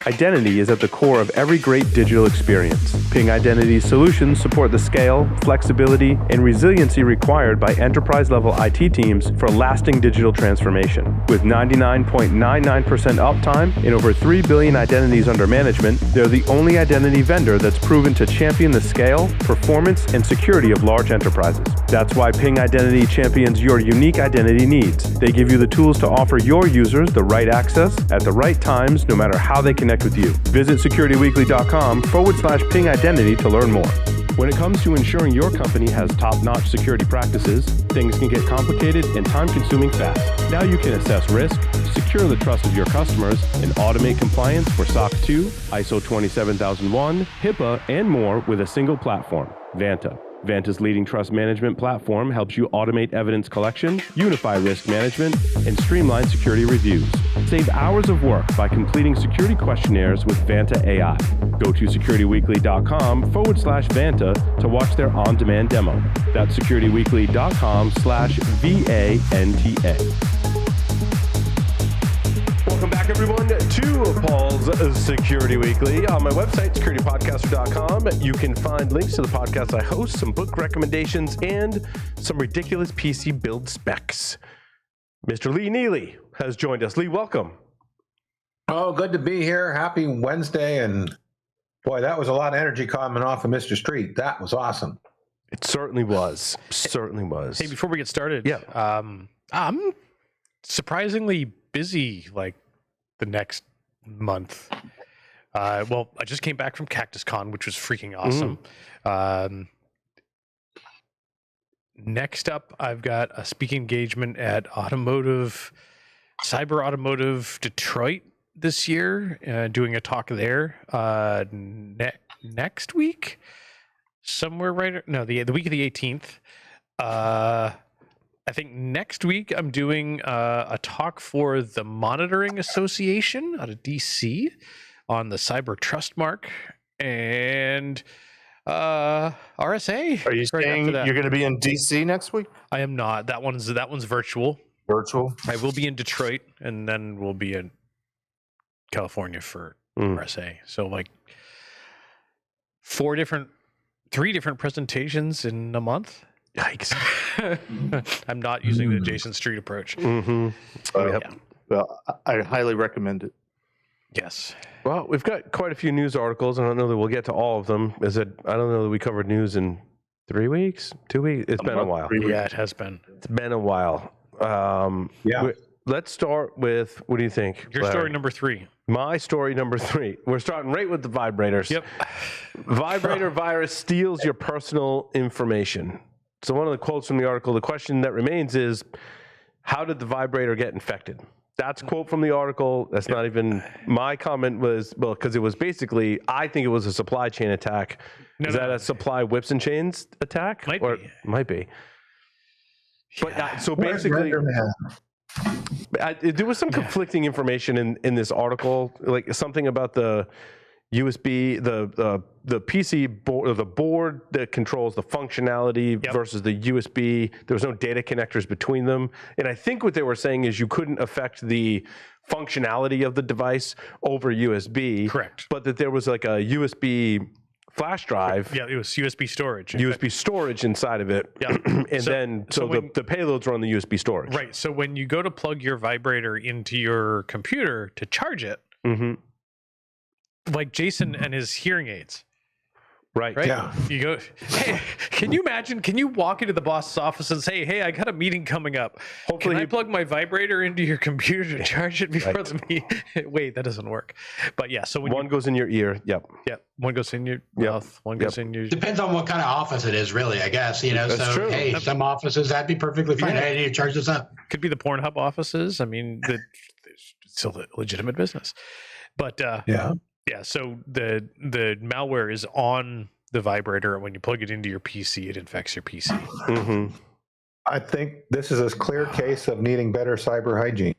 Identity is at the core of every great digital experience. Ping Identity's solutions support the scale, flexibility, and resiliency required by enterprise-level IT teams for lasting digital transformation. With 99.99% uptime and over 3 billion identities under management, they're the only identity vendor that's proven to champion the scale, performance, and security of large enterprises. That's why Ping Identity champions your unique identity needs. They give you the tools to offer your users the right access at the right times, no matter how they connect with you. Visit securityweekly.com/Ping Identity to learn more. When it comes to ensuring your company has top-notch security practices, things can get complicated and time-consuming fast. Now you can assess risk, secure the trust of your customers, and automate compliance for SOC 2, ISO 27001, HIPAA, and more with a single platform, Vanta. Vanta's leading trust management platform helps you automate evidence collection, unify risk management, and streamline security reviews. Save hours of work by completing security questionnaires with Vanta AI. Go to securityweekly.com/Vanta to watch their on-demand demo. That's securityweekly.com/VANTA. Welcome back, everyone, to Paul's Security Weekly. On my website, securitypodcaster.com, you can find links to the podcast I host, some book recommendations, and some ridiculous PC build specs. Mr. Lee Neely has joined us. Lee, welcome. Oh, good to be here. Happy Wednesday. And boy, that was a lot of energy coming off of Mr. Street. That was awesome. It certainly was. Certainly was. Hey, before we get started, yeah. I'm surprisingly busy like the next month. Well, I just came back from Cactus Con, which was freaking awesome. Next up, I've got a speaking engagement at Cyber Automotive Detroit this year, doing a talk there next week, somewhere the week of the 18th. I think next week I'm doing a talk for the Monitoring Association out of DC on the Cyber Trust Mark and RSA. Are you saying you're going to be in DC next week? I am not. That one's virtual. Virtual? I will be in Detroit, and then we'll be in California for RSA. So like 3 different presentations in a month. Yikes. I'm not using the Jason Street approach. Yep. Well, I highly recommend it. Yes. Well, we've got quite a few news articles. I don't know that we'll get to all of them. I don't know that we covered news in 3 weeks, 2 weeks. It's been a while. Yeah, it has been. It's been a while. Let's start with, what do you think? Your story number 3. My story number 3. We're starting right with the vibrators. Yep. Vibrator virus steals your personal information. So one of the quotes from the article, the question that remains is, how did the vibrator get infected? That's a quote from the article. That's not even my comment was, well, because it was basically, I think it was a supply chain attack. Is that a supply whips and chains attack? Might be. But so basically, there was some conflicting information in this article, like something about the USB, the PC board, or the board that controls the functionality versus the USB. There was no data connectors between them. And I think what they were saying is you couldn't affect the functionality of the device over USB. Correct. But that there was like a USB flash drive. Yeah, it was USB storage. USB storage inside of it. Yeah. And the payloads were on the USB storage. Right. So when you go to plug your vibrator into your computer to charge it, like Jason and his hearing aids. Right. Yeah. You go, hey, can you imagine? Can you walk into the boss's office and say, hey, I got a meeting coming up. Hopefully, can I plug my vibrator into your computer to charge it before the meeting? Wait, that doesn't work. But yeah, so when one goes in your ear. Yep. Yep. One goes in your mouth. One goes in your. Depends on what kind of office it is, really, I guess. You know, That's so true. Hey, some offices that'd be perfectly fine. Hey, I need to charge this up. Could be the Pornhub offices. I mean, it's still a legitimate business. But yeah, so the malware is on the vibrator, and when you plug it into your PC, it infects your PC. I think this is a clear case of needing better cyber hygiene.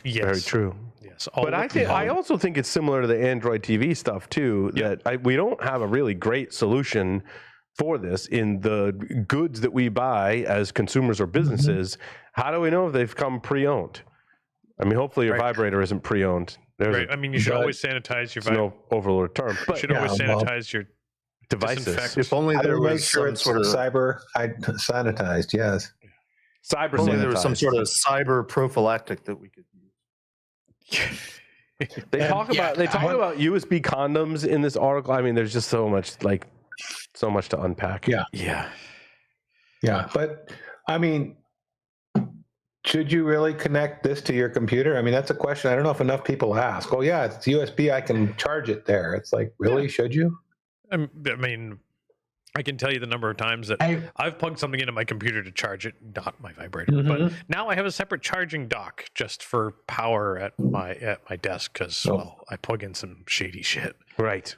Yes. Very true. Yes. But I also think it's similar to the Android TV stuff too, that we don't have a really great solution for this in the goods that we buy as consumers or businesses. How do we know if they've come pre-owned? I mean, hopefully your vibrator isn't pre-owned. Right. I mean, you should always sanitize your no overlord term, you but should always sanitize your devices. disinfect. If only there make was sure some it's sort of sanitized. Yes. Cyber if only there was some sanitized. sort of cyber prophylactic that we could use. They talk about USB condoms in this article. I mean, there's just so much to unpack. Yeah. But I mean, should you really connect this to your computer? I mean, that's a question I don't know if enough people ask. Oh yeah, it's USB. I can charge it there. It's like, really? Should you? I mean, I can tell you the number of times that I've plugged something into my computer to charge it, not my vibrator. But now I have a separate charging dock just for power at my desk because I plug in some shady shit. Right.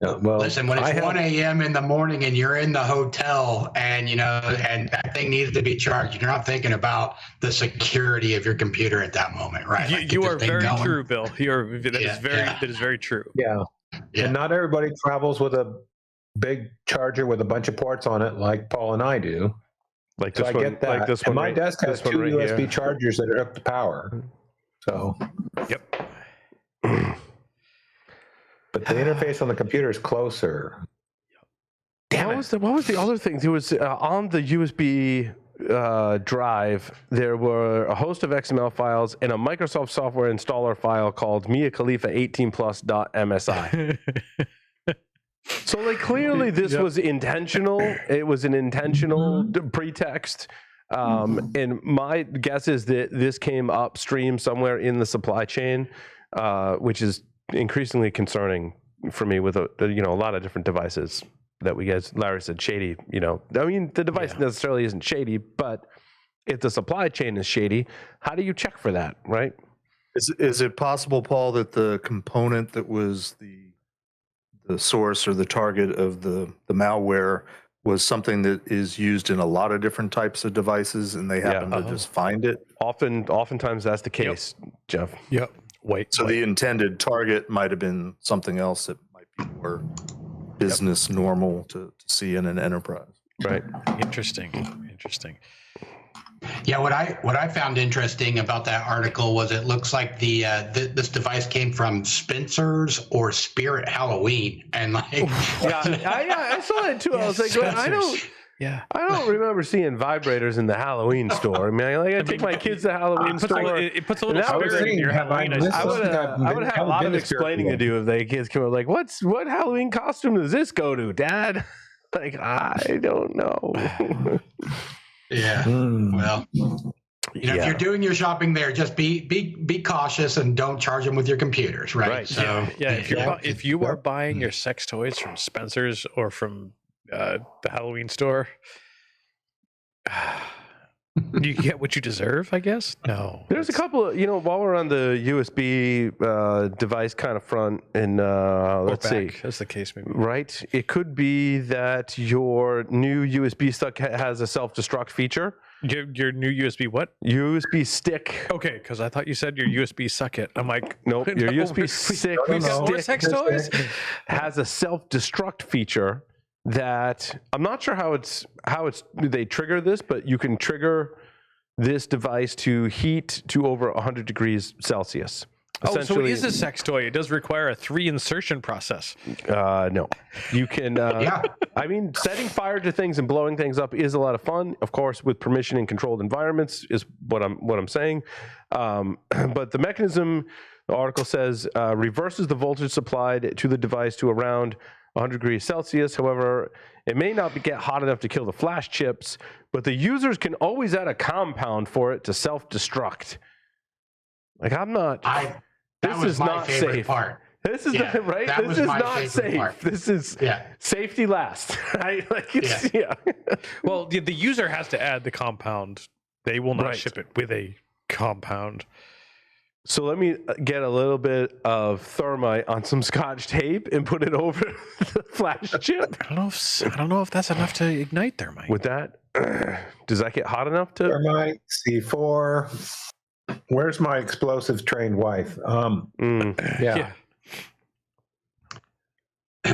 Well, listen, when it's 1 a.m. in the morning and you're in the hotel and and that thing needs to be charged, you're not thinking about the security of your computer at that moment, right? You are very true, Bill. That is very true. Yeah. And not everybody travels with a big charger with a bunch of ports on it like Paul and I do. Like so this I one, get that. like this and one. My desk has two USB chargers that are hooked to power. So. Yep. But the interface on the computer is closer. What was the other thing? There was on the USB drive, there were a host of XML files and a Microsoft software installer file called Mia Khalifa 18plus.msi. So clearly this was intentional. It was an intentional pretext. And my guess is that this came upstream somewhere in the supply chain, which is increasingly concerning for me with a lot of different devices that we get. Larry said shady, I mean, the device necessarily isn't shady, but if the supply chain is shady, how do you check for that, right? Is it possible, Paul, that the component that was the source or the target of the malware was something that is used in a lot of different types of devices and they happen to just find it? Oftentimes that's the case, Jeff. Yep. So the intended target might have been something else that might be more business normal to see in an enterprise. Right. Interesting. Yeah, what I found interesting about that article was it looks like this device came from Spencer's or Spirit Halloween, and I saw that too. I was like, I don't remember seeing vibrators in the Halloween store. I mean, I take my kids to the Halloween store. It puts a little spirit in your Halloween. I would have a lot of explaining to do if the kids come up like, what Halloween costume does this go to, Dad? I don't know. Yeah. Well, if you're doing your shopping there, just be cautious and don't charge them with your computers, right? So if you are buying your sex toys from Spencer's or from the Halloween store, you get what you deserve, I guess. No, there's a couple of while we're on the USB device kind of front, and let's see, that's the case, maybe. Right, it could be that your new USB stick has a self-destruct feature. Your new USB what? USB stick. Okay, because I thought you said your USB socket. I'm like, nope. Your USB stick. We've got more sex toys. Has a self-destruct feature that I'm not sure how they trigger this, but you can trigger this device to heat to over 100 degrees Celsius. Oh, so it is a sex toy. It does require a 3 insertion process. No, you can. I mean, setting fire to things and blowing things up is a lot of fun, of course, with permission and controlled environments is what I'm saying. But the mechanism, the article says, reverses the voltage supplied to the device to around 100 degrees Celsius. However, it may not get hot enough to kill the flash chips, but the users can always add a compound for it to self-destruct. That was my favorite part. This is right. This is not safe. Part. This is safety last. Right? Well, the user has to add the compound. They will not ship it with a compound. So let me get a little bit of thermite on some Scotch tape and put it over the flash chip. I don't know if that's enough to ignite thermite. With that, does that get hot enough to thermite? C4. Where's my explosive trained wife? Yeah.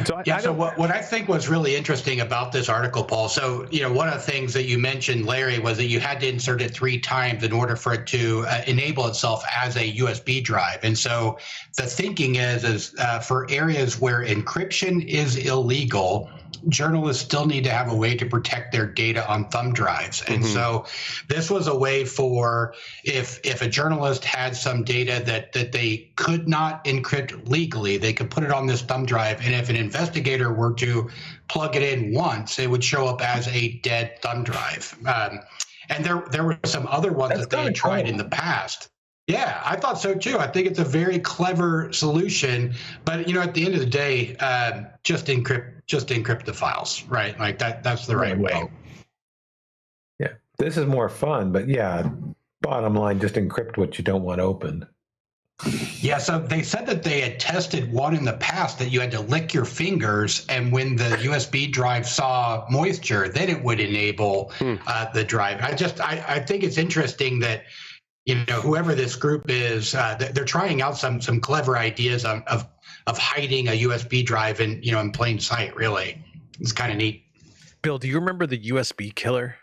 So what I think was really interesting about this article, Paul, so, one of the things that you mentioned, Larry, was that you had to insert it 3 times in order for it to enable itself as a USB drive. And so the thinking is for areas where encryption is illegal, journalists still need to have a way to protect their data on thumb drives. And so this was a way for if a journalist had some data that they could not encrypt legally, they could put it on this thumb drive. And if an investigator were to plug it in once, it would show up as a dead thumb drive. And there were some other ones that they had tried in the past. Yeah, I thought so too. I think it's a very clever solution, but at the end of the day, just encrypt the files, right? Like that's the right way. Yeah, this is more fun, but yeah, bottom line, just encrypt what you don't want open. Yeah, so they said that they had tested one in the past that you had to lick your fingers, and when the USB drive saw moisture, then it would enable the drive. I think it's interesting that whoever this group is, they're trying out some clever ideas of hiding a USB drive in plain sight. Really, it's kind of neat. Bill, do you remember the USB killer?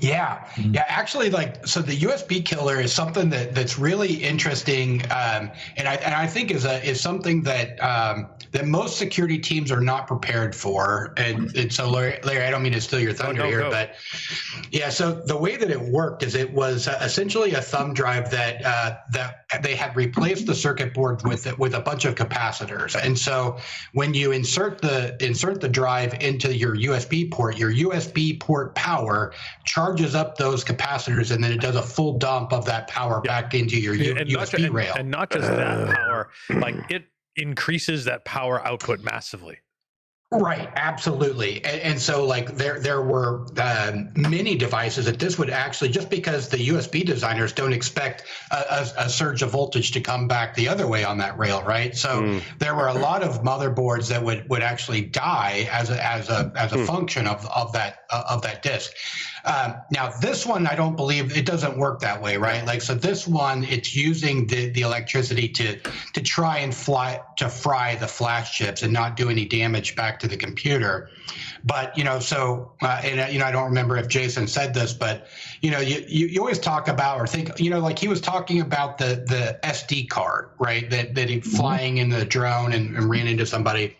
Yeah. Actually, so the USB killer is something that's really interesting, and I think is something that most security teams are not prepared for. And so, Larry, I don't mean to steal your thunder here, but yeah. So the way that it worked is it was essentially a thumb drive that they had replaced the circuit board with a bunch of capacitors. And so when you insert the drive into your USB port power charges up those capacitors, and then it does a full dump of that power back into your USB rail. And not just that power, it increases that power output massively. Right, absolutely. And so there were many devices that this would actually, just because the USB designers don't expect a surge of voltage to come back the other way on that rail, right? So there were a lot of motherboards that would actually die as a function of that disk. Now this one, I don't believe it doesn't work that way, right? So this one, it's using the electricity to try and fry the flash chips and not do any damage back to the computer. But I don't remember if Jason said this, but you always talk about or think, he was talking about the SD card, right? That he flying in the drone and ran into somebody.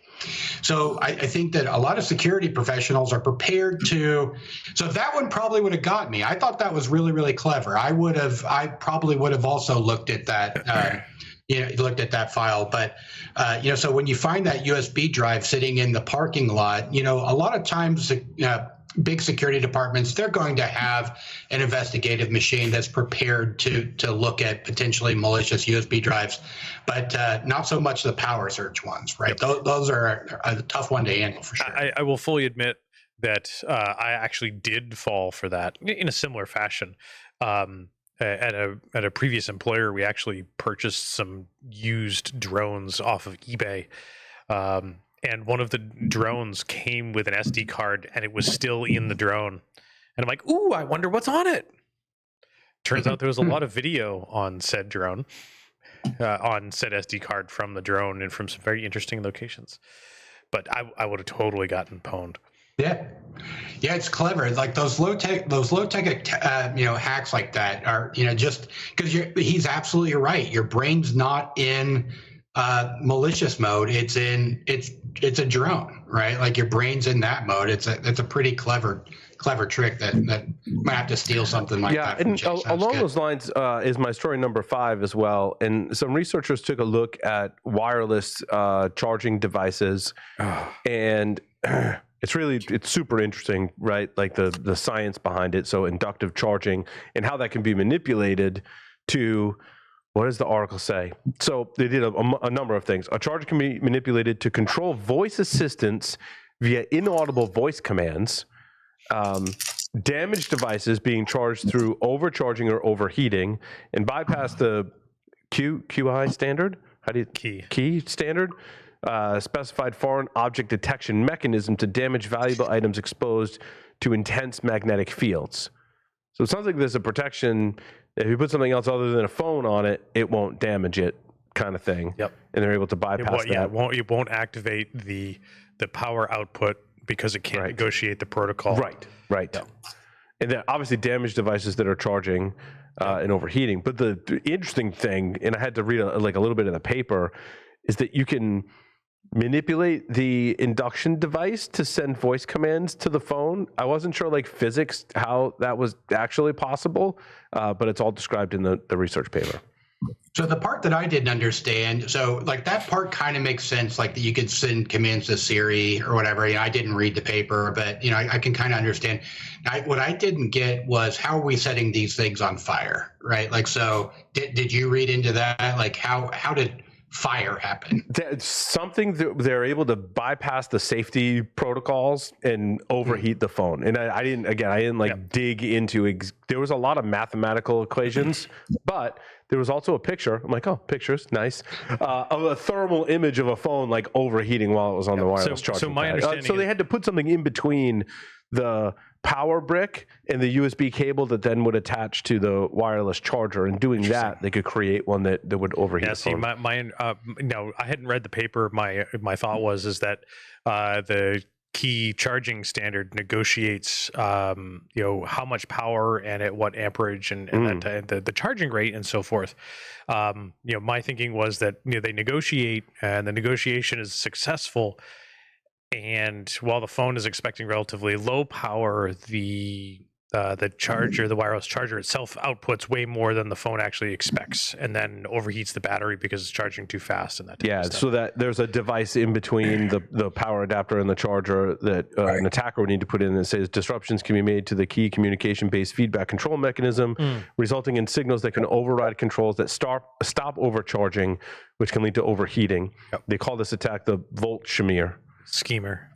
So I think that a lot of security professionals are prepared to. So that one probably would have got me. I thought that was really, really clever. I probably would have also looked at that. Looked at that file, but so when you find that USB drive sitting in the parking lot, a lot of times big security departments, they're going to have an investigative machine that's prepared to look at potentially malicious USB drives, but not so much the power surge ones, right? Those are a tough one to handle for sure. I will fully admit that I actually did fall for that in a similar fashion. At a previous employer, we actually purchased some used drones off of eBay. And one of the drones came with an SD card, and it was still in the drone. And I'm like, ooh, I wonder what's on it. Turns out there was a lot of video on said drone, on said SD card from the drone and from some very interesting locations. But I would have totally gotten pwned. Yeah, it's clever. Like those low tech hacks like that are, just because he's absolutely right. Your brain's not in malicious mode. It's a drone, right? Like your brain's in that mode. It's a pretty clever trick that might have to steal something like that. Yeah, and along those lines is my story number 5 as well. And some researchers took a look at wireless charging devices, and it's super interesting, right? Like the science behind it. So inductive charging and how that can be manipulated to, what does the article say? So they did a number of things. A charger can be manipulated to control voice assistance via inaudible voice commands, damage devices being charged through overcharging or overheating, and bypass the QI standard. How do you key standard? Specified foreign object detection mechanism to damage valuable items exposed to intense magnetic fields. So it sounds like there's a protection. If you put something else other than a phone on it, it won't damage it. kind of thing. Yep. And they're able to bypass that. It won't activate the power output because it can't negotiate the protocol. Right. Yep. And then obviously damaged devices that are charging and overheating. But the interesting thing, and I had to read a little bit of the paper, is that you can manipulate the induction device to send voice commands to the phone. I wasn't sure physics how that was actually possible, but it's all described in the research paper. So the part that I didn't understand, that part kind of makes sense, that you could send commands to Siri or whatever. I didn't read the paper, but I can kind of understand. What I didn't get was, how are we setting these things on fire, right? Did you read into that? How did fire happen? It's something that they're able to bypass the safety protocols and overheat the phone. And I didn't dig into there was a lot of mathematical equations, but there was also a picture. I'm like, oh, pictures, nice, of a thermal image of a phone overheating while it was on the wireless charging. So my understanding, so they had to put something in between the power brick and the USB cable that then would attach to the wireless charger. And doing that, they could create one that would overheat. Yeah, see, no, I hadn't read the paper. My thought was that the key charging standard negotiates how much power and at what amperage and the charging rate and so forth. My thinking was that they negotiate, and the negotiation is successful, and while the phone is expecting relatively low power, the charger, the wireless charger itself, outputs way more than the phone actually expects, and then overheats the battery because it's charging too fast. And that type of stuff. So that there's a device in between the power adapter and the charger that an attacker would need to put in that says disruptions can be made to the key communication-based feedback control mechanism, resulting in signals that can override controls that stop overcharging, which can lead to overheating. Yep. They call this attack the Volt Schemer.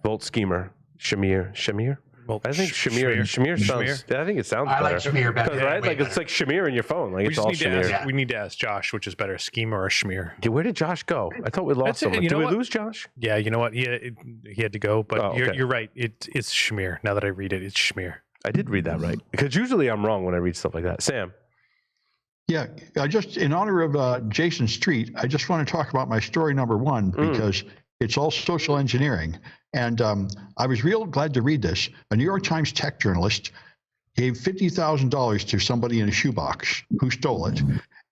Volt Schemer. Schemer? Well, I think Shamir sounds. I think it sounds better. I like Shamir better. Right? It's like Shamir in your phone. It's all Shamir. We need to ask Josh, which is better, a schema or a Schmear. Yeah, where did Josh go? I thought we lost someone. Did we lose Josh? Yeah, you know what? He had to go, but you're right. It's Schmear. Now that I read it, it's Schmear. I did read that right. Because usually I'm wrong when I read stuff like that. Sam. Yeah, just in honor of Jason Street, I just want to talk about my story number one, because it's all social engineering. And I was real glad to read this. A New York Times tech journalist gave $50,000 to somebody in a shoebox who stole it.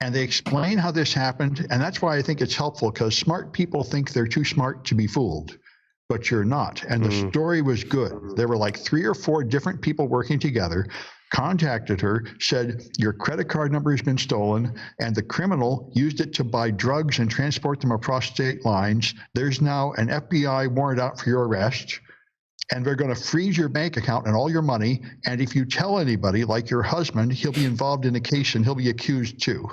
And they explain how this happened. And that's why I think it's helpful, because smart people think they're too smart to be fooled, but you're not. And the story was good. There were 3 or 4 different people working together, contacted her, said, your credit card number has been stolen, and the criminal used it to buy drugs and transport them across state lines. There's now an FBI warrant out for your arrest, and they're going to freeze your bank account and all your money. And if you tell anybody, like your husband, he'll be involved in a case and he'll be accused too.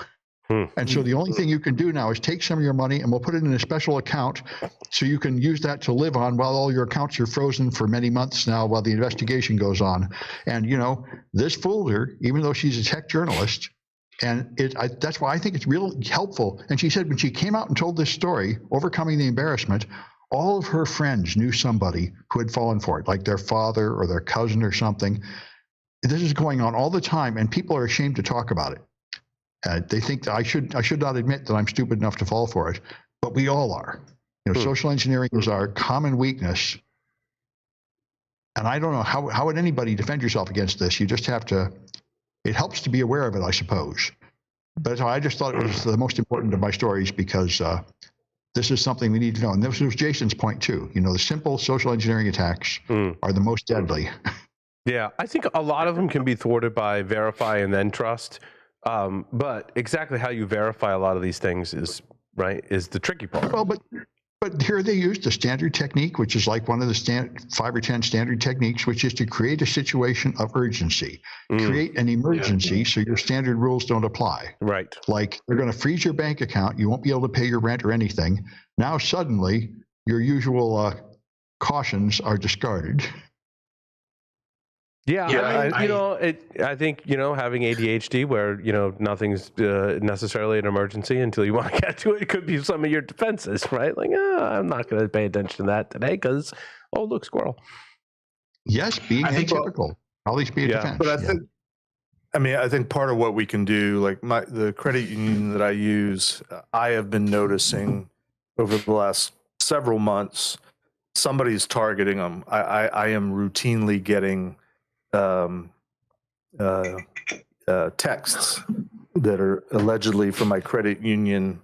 And so the only thing you can do now is take some of your money and we'll put it in a special account so you can use that to live on while all your accounts are frozen for many months now while the investigation goes on. And, this fooled her, even though she's a tech journalist. And that's why I think it's really helpful. And she said when she came out and told this story, overcoming the embarrassment, all of her friends knew somebody who had fallen for it, like their father or their cousin or something. This is going on all the time, and people are ashamed to talk about it. They think that I should not admit that I'm stupid enough to fall for it, but we all are. Social engineering is our common weakness, and I don't know how would anybody defend yourself against this. You just have to. It helps to be aware of it, I suppose. But I just thought it was the most important of my stories, because this is something we need to know. And this was Jason's point too. The simple social engineering attacks are the most deadly. Yeah, I think a lot of them can be thwarted by verify and then trust. But exactly how you verify a lot of these things is the tricky part. Well, but here they used a standard technique, which is like one of the 5 or 10 standard techniques, which is to create a situation of urgency, create an emergency so your standard rules don't apply. Right. Like they're going to freeze your bank account. You won't be able to pay your rent or anything. Now suddenly your usual cautions are discarded. Yeah, I think having ADHD, where nothing's necessarily an emergency until you want to get to it, could be some of your defenses, right? I'm not going to pay attention to that today because look, squirrel. Yes, being atypical. At least be a defense. But I mean, I think part of what we can do, like the credit union that I use, I have been noticing over the last several months, somebody's targeting them. I am routinely getting texts that are allegedly from my credit union,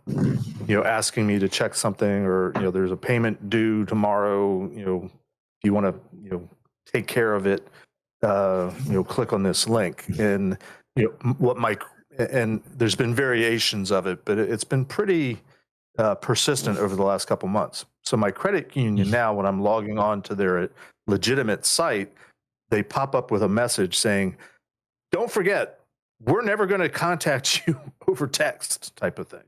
asking me to check something, or there's a payment due tomorrow. If you want to take care of it, click on this link. And and there's been variations of it, but it's been pretty persistent over the last couple months. So my credit union now, when I'm logging on to their legitimate site, they pop up with a message saying, "Don't forget, we're never going to contact you over text," type of thing.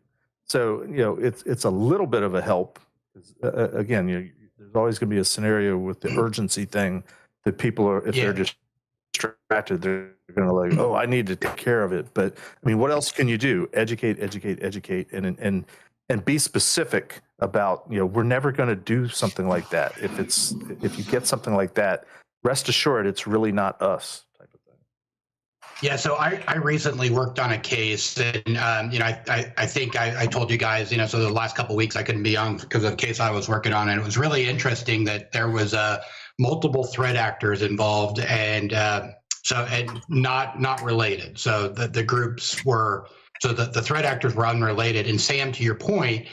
So it's a little bit of a help. Again, there's always going to be a scenario with the urgency thing that people are, if they're distracted, they're going to like, "Oh, I need to take care of it." But I mean, what else can you do? Educate, and be specific about, we're never going to do something like that. If you get something like that, rest assured it's really not us, type of thing. Yeah, so I recently worked on a case, and I think I told you guys, so the last couple of weeks I couldn't be on because of the case I was working on, and it was really interesting that there was multiple threat actors involved, and not related. So the groups were, so the threat actors were unrelated. And Sam, to your point,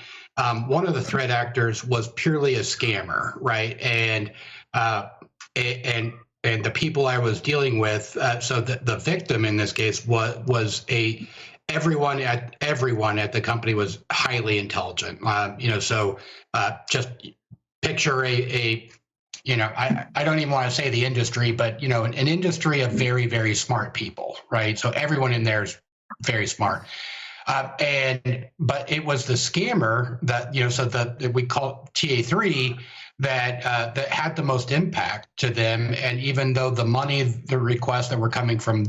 one of the threat actors was purely a scammer, right? And the people I was dealing with, so the victim in this case was everyone at the company was highly intelligent. So just picture I don't even want to say the industry, but an industry of very, very smart people, right? So everyone in there is very smart. But it was the scammer that, so that we call TA3, that had the most impact to them. And even though the requests that were coming from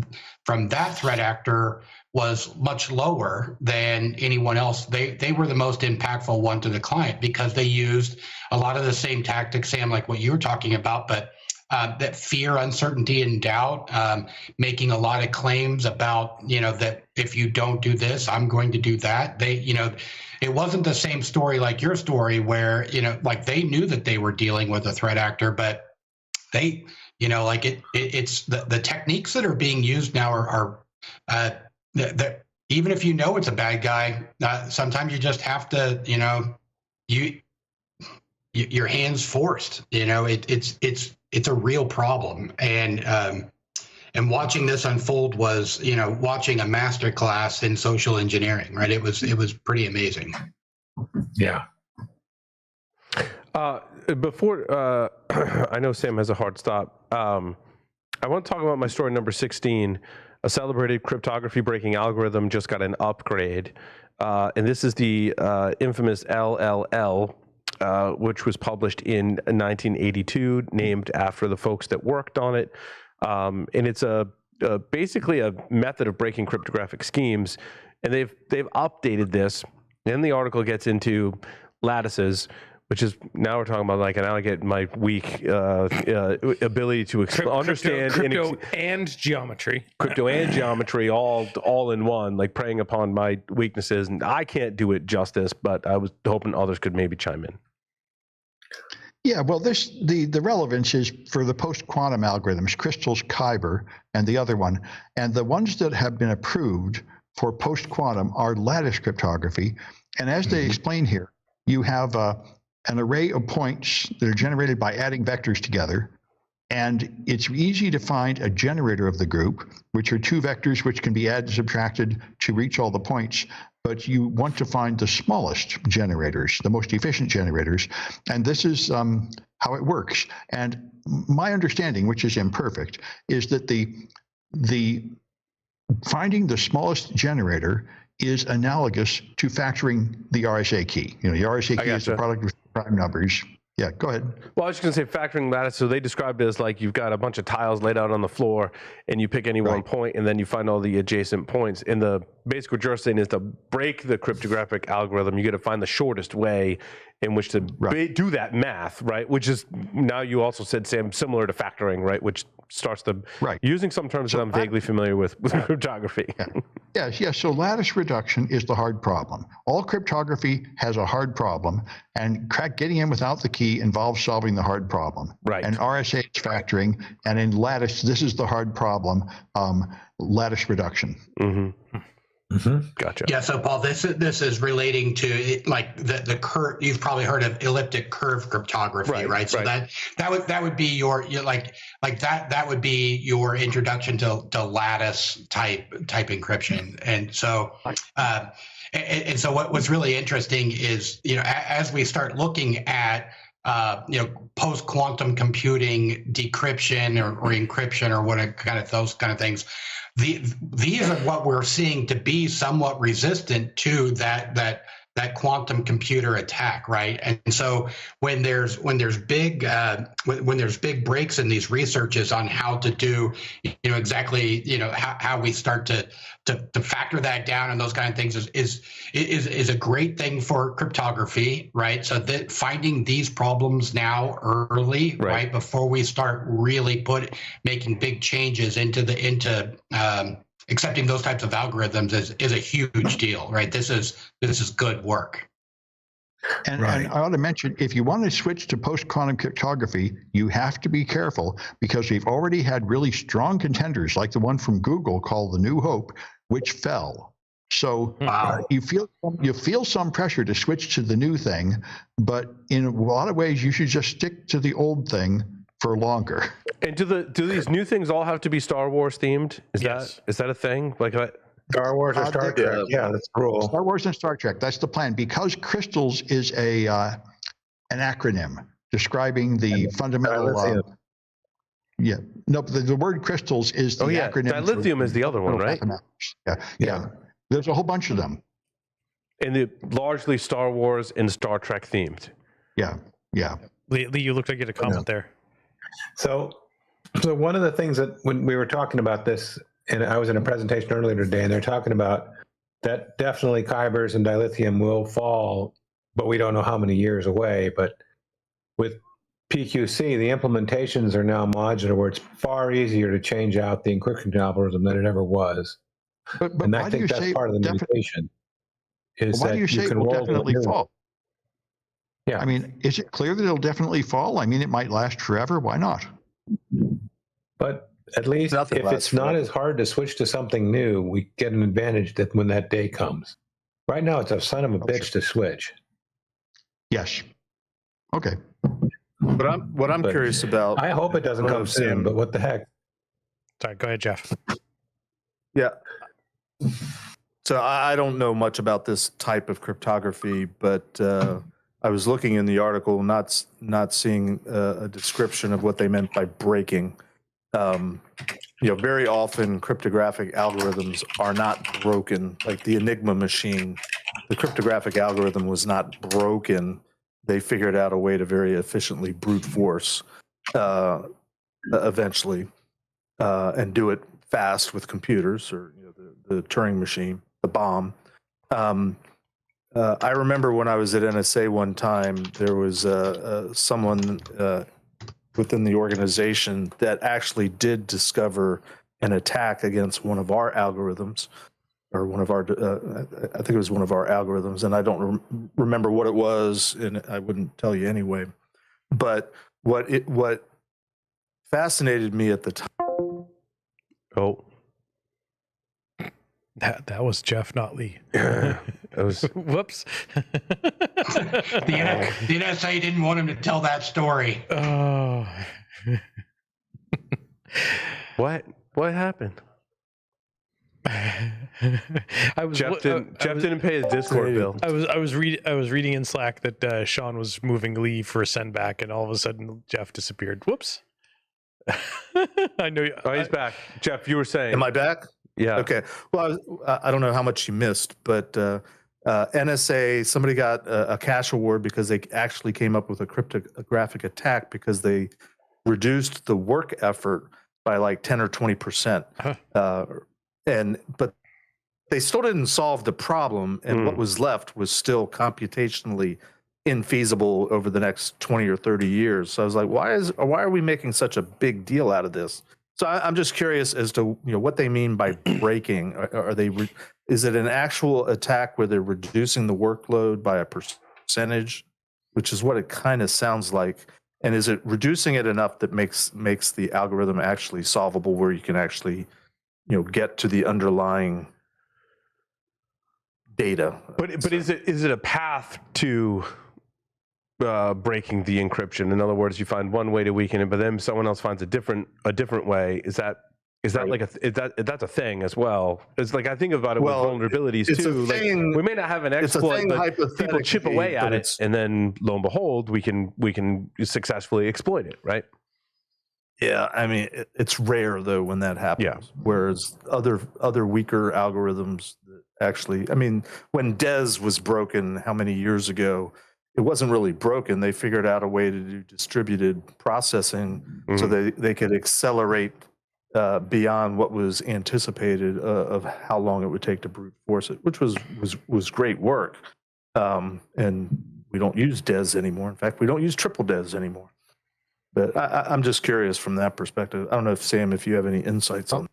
that threat actor was much lower than anyone else, they were the most impactful one to the client, because they used a lot of the same tactics, Sam, like what you were talking about, but that fear, uncertainty, and doubt, making a lot of claims about, that if you don't do this, I'm going to do that. It wasn't the same story like your story where, like they knew that they were dealing with a threat actor, but they, it's the techniques that are being used now are even if it's a bad guy, sometimes you just have to, your hands forced, it's a real problem. And watching this unfold was, watching a master class in social engineering, right? It was pretty amazing. Yeah. Before, I know Sam has a hard stop. I want to talk about my story number 16. A celebrated cryptography breaking algorithm just got an upgrade. And this is the infamous LLL, which was published in 1982, named after the folks that worked on it. And it's basically a method of breaking cryptographic schemes. And they've updated this. Then the article gets into lattices, which is, now we're talking about, like, now I get my weak ability to understand crypto and geometry. Crypto and geometry all in one, like preying upon my weaknesses. And I can't do it justice, but I was hoping others could maybe chime in. Yeah, well, the relevance is for the post-quantum algorithms, Crystal's Kyber and the other one. And the ones that have been approved for post-quantum are lattice cryptography. And as they explain here, you have an array of points that are generated by adding vectors together. And it's easy to find a generator of the group, which are two vectors which can be added and subtracted to reach all the points. But you want to find the smallest generators, the most efficient generators. And this is how it works. And my understanding, which is imperfect, is that the finding the smallest generator is analogous to factoring the RSA key. The RSA key is the product of prime numbers. Yeah, go ahead. Well, I was just going to say factoring lattice. So they described it as like you've got a bunch of tiles laid out on the floor, and you pick any one point, and then you find all the adjacent points. And the basically what you're saying is to break the cryptographic algorithm, you got to find the shortest way in which to do that math, right? Which is, now you also said, Sam, similar to factoring, right? Which starts to, using some terms that I'm vaguely familiar with cryptography. Yes. So lattice reduction is the hard problem. All cryptography has a hard problem, and getting in without the key involves solving the hard problem. Right. And RSA is factoring, and in lattice, this is the hard problem, lattice reduction. Mm-hmm. Gotcha. Yeah. So Paul, this is relating to like the curve. You've probably heard of elliptic curve cryptography, right? So that would be your that would be your introduction to lattice type encryption. And so and so what's really interesting is, as we start looking at post quantum computing decryption or encryption or what kind of those kind of things. These are what we're seeing to be somewhat resistant to that quantum computer attack, right? And so when there's big breaks in these researches on how to do, exactly, how we start to factor that down and those kind of things is a great thing for cryptography, right? So that finding these problems now early, right, before we start really making big changes into accepting those types of algorithms is a huge deal, right? This is good work. And I ought to mention, if you want to switch to post-quantum cryptography, you have to be careful, because we've already had really strong contenders like the one from Google called the New Hope, which fell. So you feel some pressure to switch to the new thing, but in a lot of ways you should just stick to the old thing for longer. And do these new things all have to be Star Wars themed? Is that a thing? Like Star Wars or Star Trek? Yeah, that's the rule. Star Wars and Star Trek. That's the plan, because crystals is an acronym describing the fundamental. The word crystals is the acronym. Dilithium is the other one, right? Yeah. There's a whole bunch of them. And they're largely Star Wars and Star Trek themed. Yeah. Lee, you look like you had a comment there. So one of the things that when we were talking about this, and I was in a presentation earlier today, and they're talking about that definitely Kybers and dilithium will fall, but we don't know how many years away. But with PQC, the implementations are now modular, where it's far easier to change out the encryption algorithm than it ever was. But I think that's part of the limitation. Why do you say it will definitely fall? Yeah. I mean, is it clear that it'll definitely fall? I mean, it might last forever. Why not? But at least if it's not as hard to switch to something new, we get an advantage that when that day comes. Right now, it's a son of a bitch to switch. Yes. Okay. What I'm curious about. I hope it doesn't come soon, but what the heck? Sorry, go ahead, Jeff. Yeah. So I don't know much about this type of cryptography, but I was looking in the article, not seeing a description of what they meant by breaking. Very often cryptographic algorithms are not broken. Like the Enigma machine, the cryptographic algorithm was not broken. They figured out a way to very efficiently brute force eventually and do it fast with computers, or the Turing machine, the bomb. I remember when I was at NSA one time, there was someone within the organization that actually did discover an attack against one of our algorithms, or one of our, I think it was one of our algorithms, and I don't remember what it was, and I wouldn't tell you anyway. But what fascinated me at the time. Oh. That was Jeff, not Lee. That was Whoops. The NSA didn't want him to tell that story. Oh. What happened? Jeff didn't pay his Discord bill. I was reading in Slack that Sean was moving Lee for a send back, and all of a sudden Jeff disappeared. Whoops. I know. He's back. Jeff, you were saying. Am I back? Yeah. Okay. Well, I don't know how much you missed, but NSA, somebody got a cash award because they actually came up with a cryptographic attack because they reduced the work effort by like 10 or 20%. Huh. But they still didn't solve the problem, and what was left was still computationally infeasible over the next 20 or 30 years. So I was like, why are we making such a big deal out of this? So I'm just curious as to what they mean by breaking. Are they is it an actual attack where they're reducing the workload by a percentage, which is what it kind of sounds like? And is it reducing it enough that makes the algorithm actually solvable, where you can actually get to the underlying data? But is it a path to breaking the encryption? In other words, you find one way to weaken it, but then someone else finds a different way. Is that right. Like that's a thing as well? It's like, I think about it with vulnerabilities too. Like, we may not have an exploit, but people chip away at it, and then lo and behold, we can successfully exploit it, right? Yeah, I mean, it's rare though when that happens. Yeah. Whereas other weaker algorithms that actually, I mean, when DES was broken how many years ago, it wasn't really broken. They figured out a way to do distributed processing so they could accelerate beyond what was anticipated of how long it would take to brute force it, which was great work. And we don't use DES anymore. In fact, we don't use triple DES anymore. But I'm just curious from that perspective. I don't know if Sam, if you have any insights on that.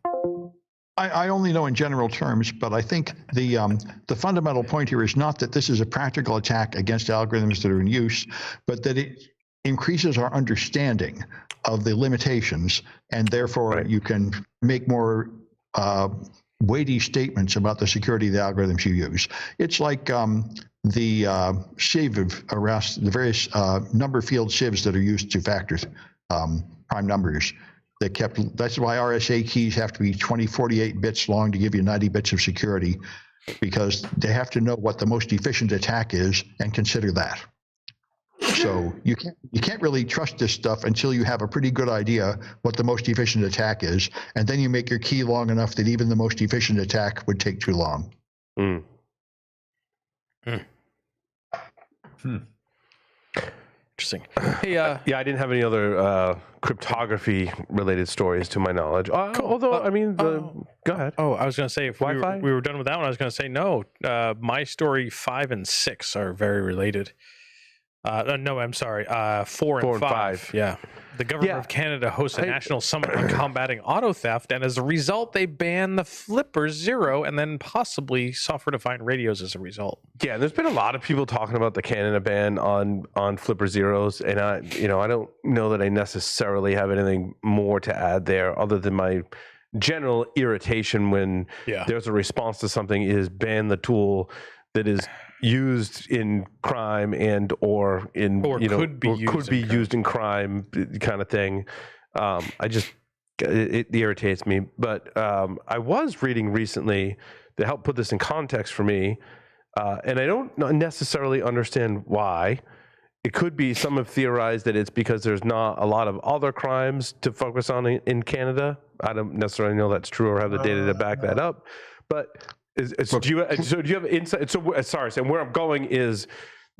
I only know in general terms, but I think the fundamental point here is not that this is a practical attack against algorithms that are in use, but that it increases our understanding of the limitations, and therefore you can make more weighty statements about the security of the algorithms you use. It's like the sieve around the various number field sieves that are used to factor prime numbers. That's why RSA keys have to be 2048 bits long to give you 90 bits of security, because they have to know what the most efficient attack is and consider that. So you can't really trust this stuff until you have a pretty good idea what the most efficient attack is, and then you make your key long enough that even the most efficient attack would take too long. Interesting. Hey, yeah, I didn't have any other cryptography related stories to my knowledge. Cool. Although, I mean, go ahead. Oh, I was going to say, if Wi-Fi? we were done with that one, I was going to say no. My story 5 and 6 are very related. No, I'm sorry. 4 and 5. Yeah. The government of Canada hosts a national summit on combating auto theft, and as a result, they ban the Flipper Zero and then possibly software-defined radios as a result. Yeah, there's been a lot of people talking about the Canada ban on Flipper Zeros, and I don't know that I necessarily have anything more to add there, other than my general irritation when there's a response to something is ban the tool that is used in crime or could be used in crime kind of thing. It irritates me. But I was reading recently to help put this in context for me, and I don't necessarily understand why. It could be, some have theorized that it's because there's not a lot of other crimes to focus on in Canada. I don't necessarily know that's true or have the data to back that up, but do you have insight? So sorry, Sam, where I'm going is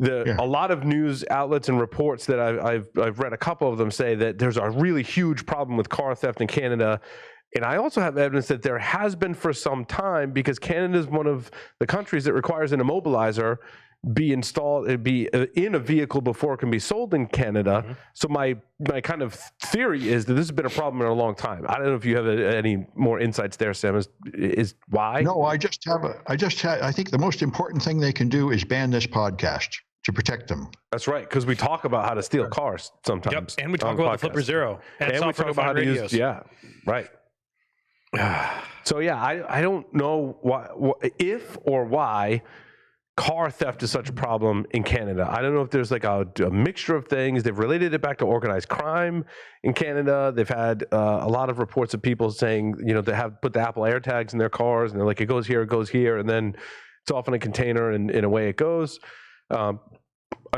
a lot of news outlets and reports that I've read, a couple of them say that there's a really huge problem with car theft in Canada. And I also have evidence that there has been for some time, because Canada is one of the countries that requires an immobilizer be in a vehicle before it can be sold in Canada. So my kind of theory is that this has been a problem in a long time. I don't know if you have any more insights there, Sam, is why? No, I think the most important thing they can do is ban this podcast to protect them. That's right, because we talk about how to steal cars sometimes. Yep, and we talk about the Flipper Zero and we talk about how to use. Yeah, right. So I don't know if or why car theft is such a problem in Canada. I don't know if there's like a mixture of things. They've related it back to organized crime in Canada. They've had a lot of reports of people saying, they have put the Apple AirTags in their cars, and they're like, it goes here, and then it's off in a container, and away it goes. I'm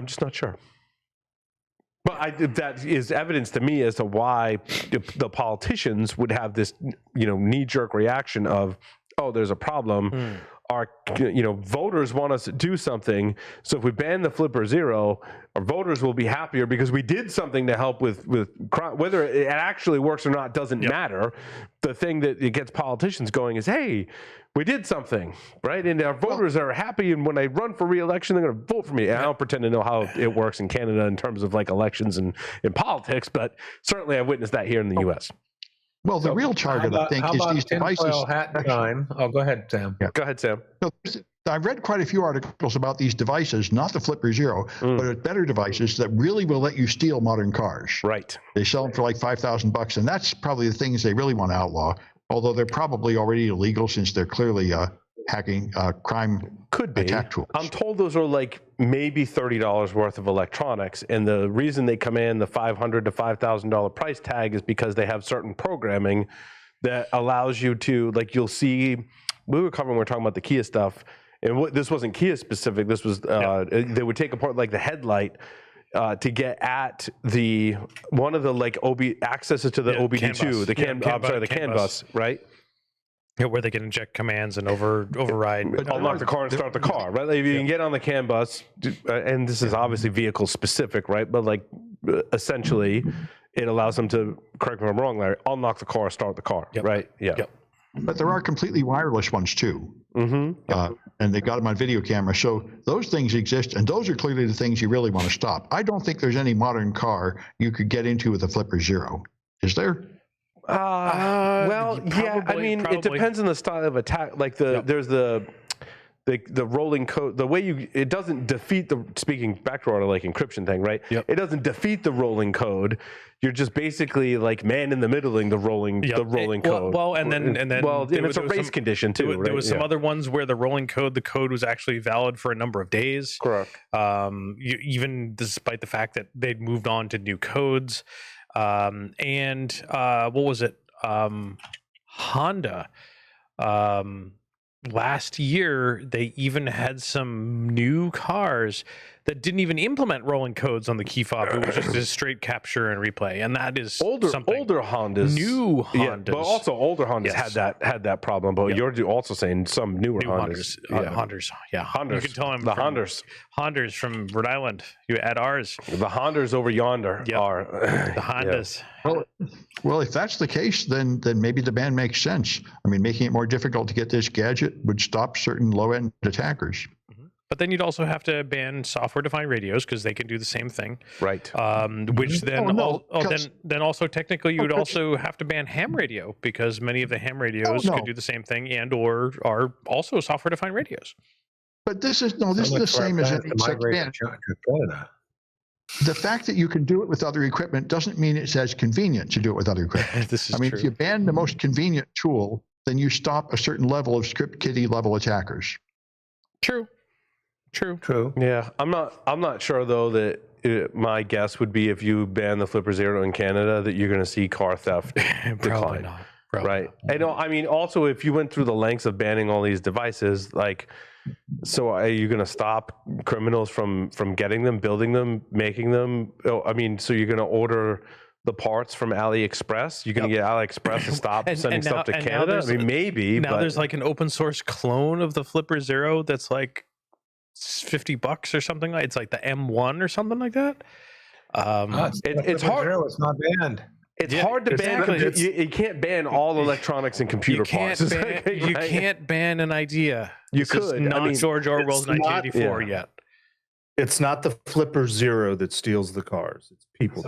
just not sure. But that is evidence to me as to why the politicians would have this, knee-jerk reaction of, oh, there's a problem. our voters want us to do something. So if we ban the Flipper Zero, our voters will be happier because we did something to help with crime. Whether it actually works or not doesn't matter. The thing that it gets politicians going is, hey, we did something, right? And our voters are happy, and when I run for re-election, they're going to vote for me. And I don't pretend to know how it works in Canada in terms of like elections and in politics, but certainly I've witnessed that here in the U.S. Well, the real target, I think, is these devices. Hat time. Oh, go ahead, Sam. Go ahead, Sam. So, I've read quite a few articles about these devices, not the Flipper Zero, but better devices that really will let you steal modern cars. Right. They sell them for like $5,000, and that's probably the things they really want to outlaw. Although they're probably already illegal since they're clearly hacking crime attack tools. I'm told those are like maybe $30 worth of electronics, and the reason they come in the $500 to $5,000 price tag is because they have certain programming that allows you to, like, you'll see. We were talking about the Kia stuff, and this wasn't Kia specific. This was they would take apart like the headlight. To get at one of the like accesses to the OBD2, the CAN bus, right? Yeah, where they can inject commands and override. Unlock the car and start the car, right? Like if you can get on the CAN bus, and this is obviously vehicle specific, right? But like essentially, it allows them to, correct me if I'm wrong, Larry, unlock the car, start the car, right? Yeah. Yep. But there are completely wireless ones too. And they got them on video camera. So those things exist, and those are clearly the things you really want to stop. I don't think there's any modern car you could get into with a Flipper Zero. Is there? Well, yeah. I mean, it depends on the style of attack. Like there's the rolling code, the way it doesn't defeat speaking backdoor like encryption thing, right? Yep. It doesn't defeat the rolling code. You're just basically like man in the middling the rolling code. Well, and then it's a race condition too. There was some other ones where the rolling code, the code was actually valid for a number of days. Correct. Even despite the fact that they'd moved on to new codes. And what was it? Honda. Last year, they even had some new cars that didn't even implement rolling codes on the key fob. It was just a straight capture and replay, and that is older Hondas, new Hondas, but also older Hondas had that problem. But you're also saying some newer Hondas. Hondas. You can tell them the Hondas from Rhode Island. You add ours. The Hondas over yonder are the Hondas. Well, if that's the case, then maybe the ban makes sense. I mean, making it more difficult to get this gadget would stop certain low-end attackers. But then you'd also have to ban software-defined radios because they can do the same thing, right? Which then, then also technically you would also have to ban ham radio because many of the ham radios could do the same thing and/or are also software-defined radios. But this is the same as any such ban. The fact that you can do it with other equipment doesn't mean it's as convenient to do it with other equipment. This is true. If you ban the most convenient tool, then you stop a certain level of script kiddie level attackers. True. Yeah, I'm not sure though that my guess would be if you ban the Flipper Zero in Canada that you're going to see car theft decline. Not. Right. I mean, also if you went through the lengths of banning all these devices, like, so are you going to stop criminals from getting them, building them, making them? I mean, so you're going to order the parts from AliExpress? You're going to get AliExpress to stop sending stuff to Canada? I mean, maybe. Now there's like an open source clone of the Flipper Zero that's like $50 or something. It's like the M1 or something like that. It's hard. It's not banned. It's hard to ban. You can't ban all electronics and computer parts. You can't ban an idea. You could. Not George Orwell's 1984 yet. It's not the Flipper Zero that steals the cars. It's people.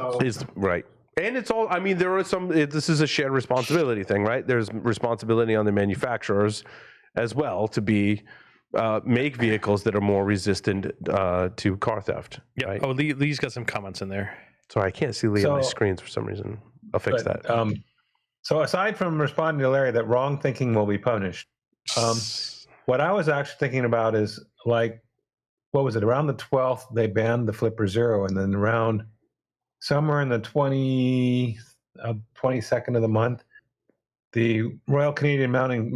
Right. And it's all, I mean, there are some, this is a shared responsibility thing, right? There's responsibility on the manufacturers as well to make vehicles that are more resistant to car theft. Yeah. Right? Oh, Lee's got some comments in there. Sorry, I can't see Lee on my screens for some reason. I'll fix that. So aside from responding to Larry that wrong thinking will be punished, what I was actually thinking about is, like, what was it? Around the 12th, they banned the Flipper Zero, and then around somewhere in the 22nd of the month, the Royal Canadian Mountain,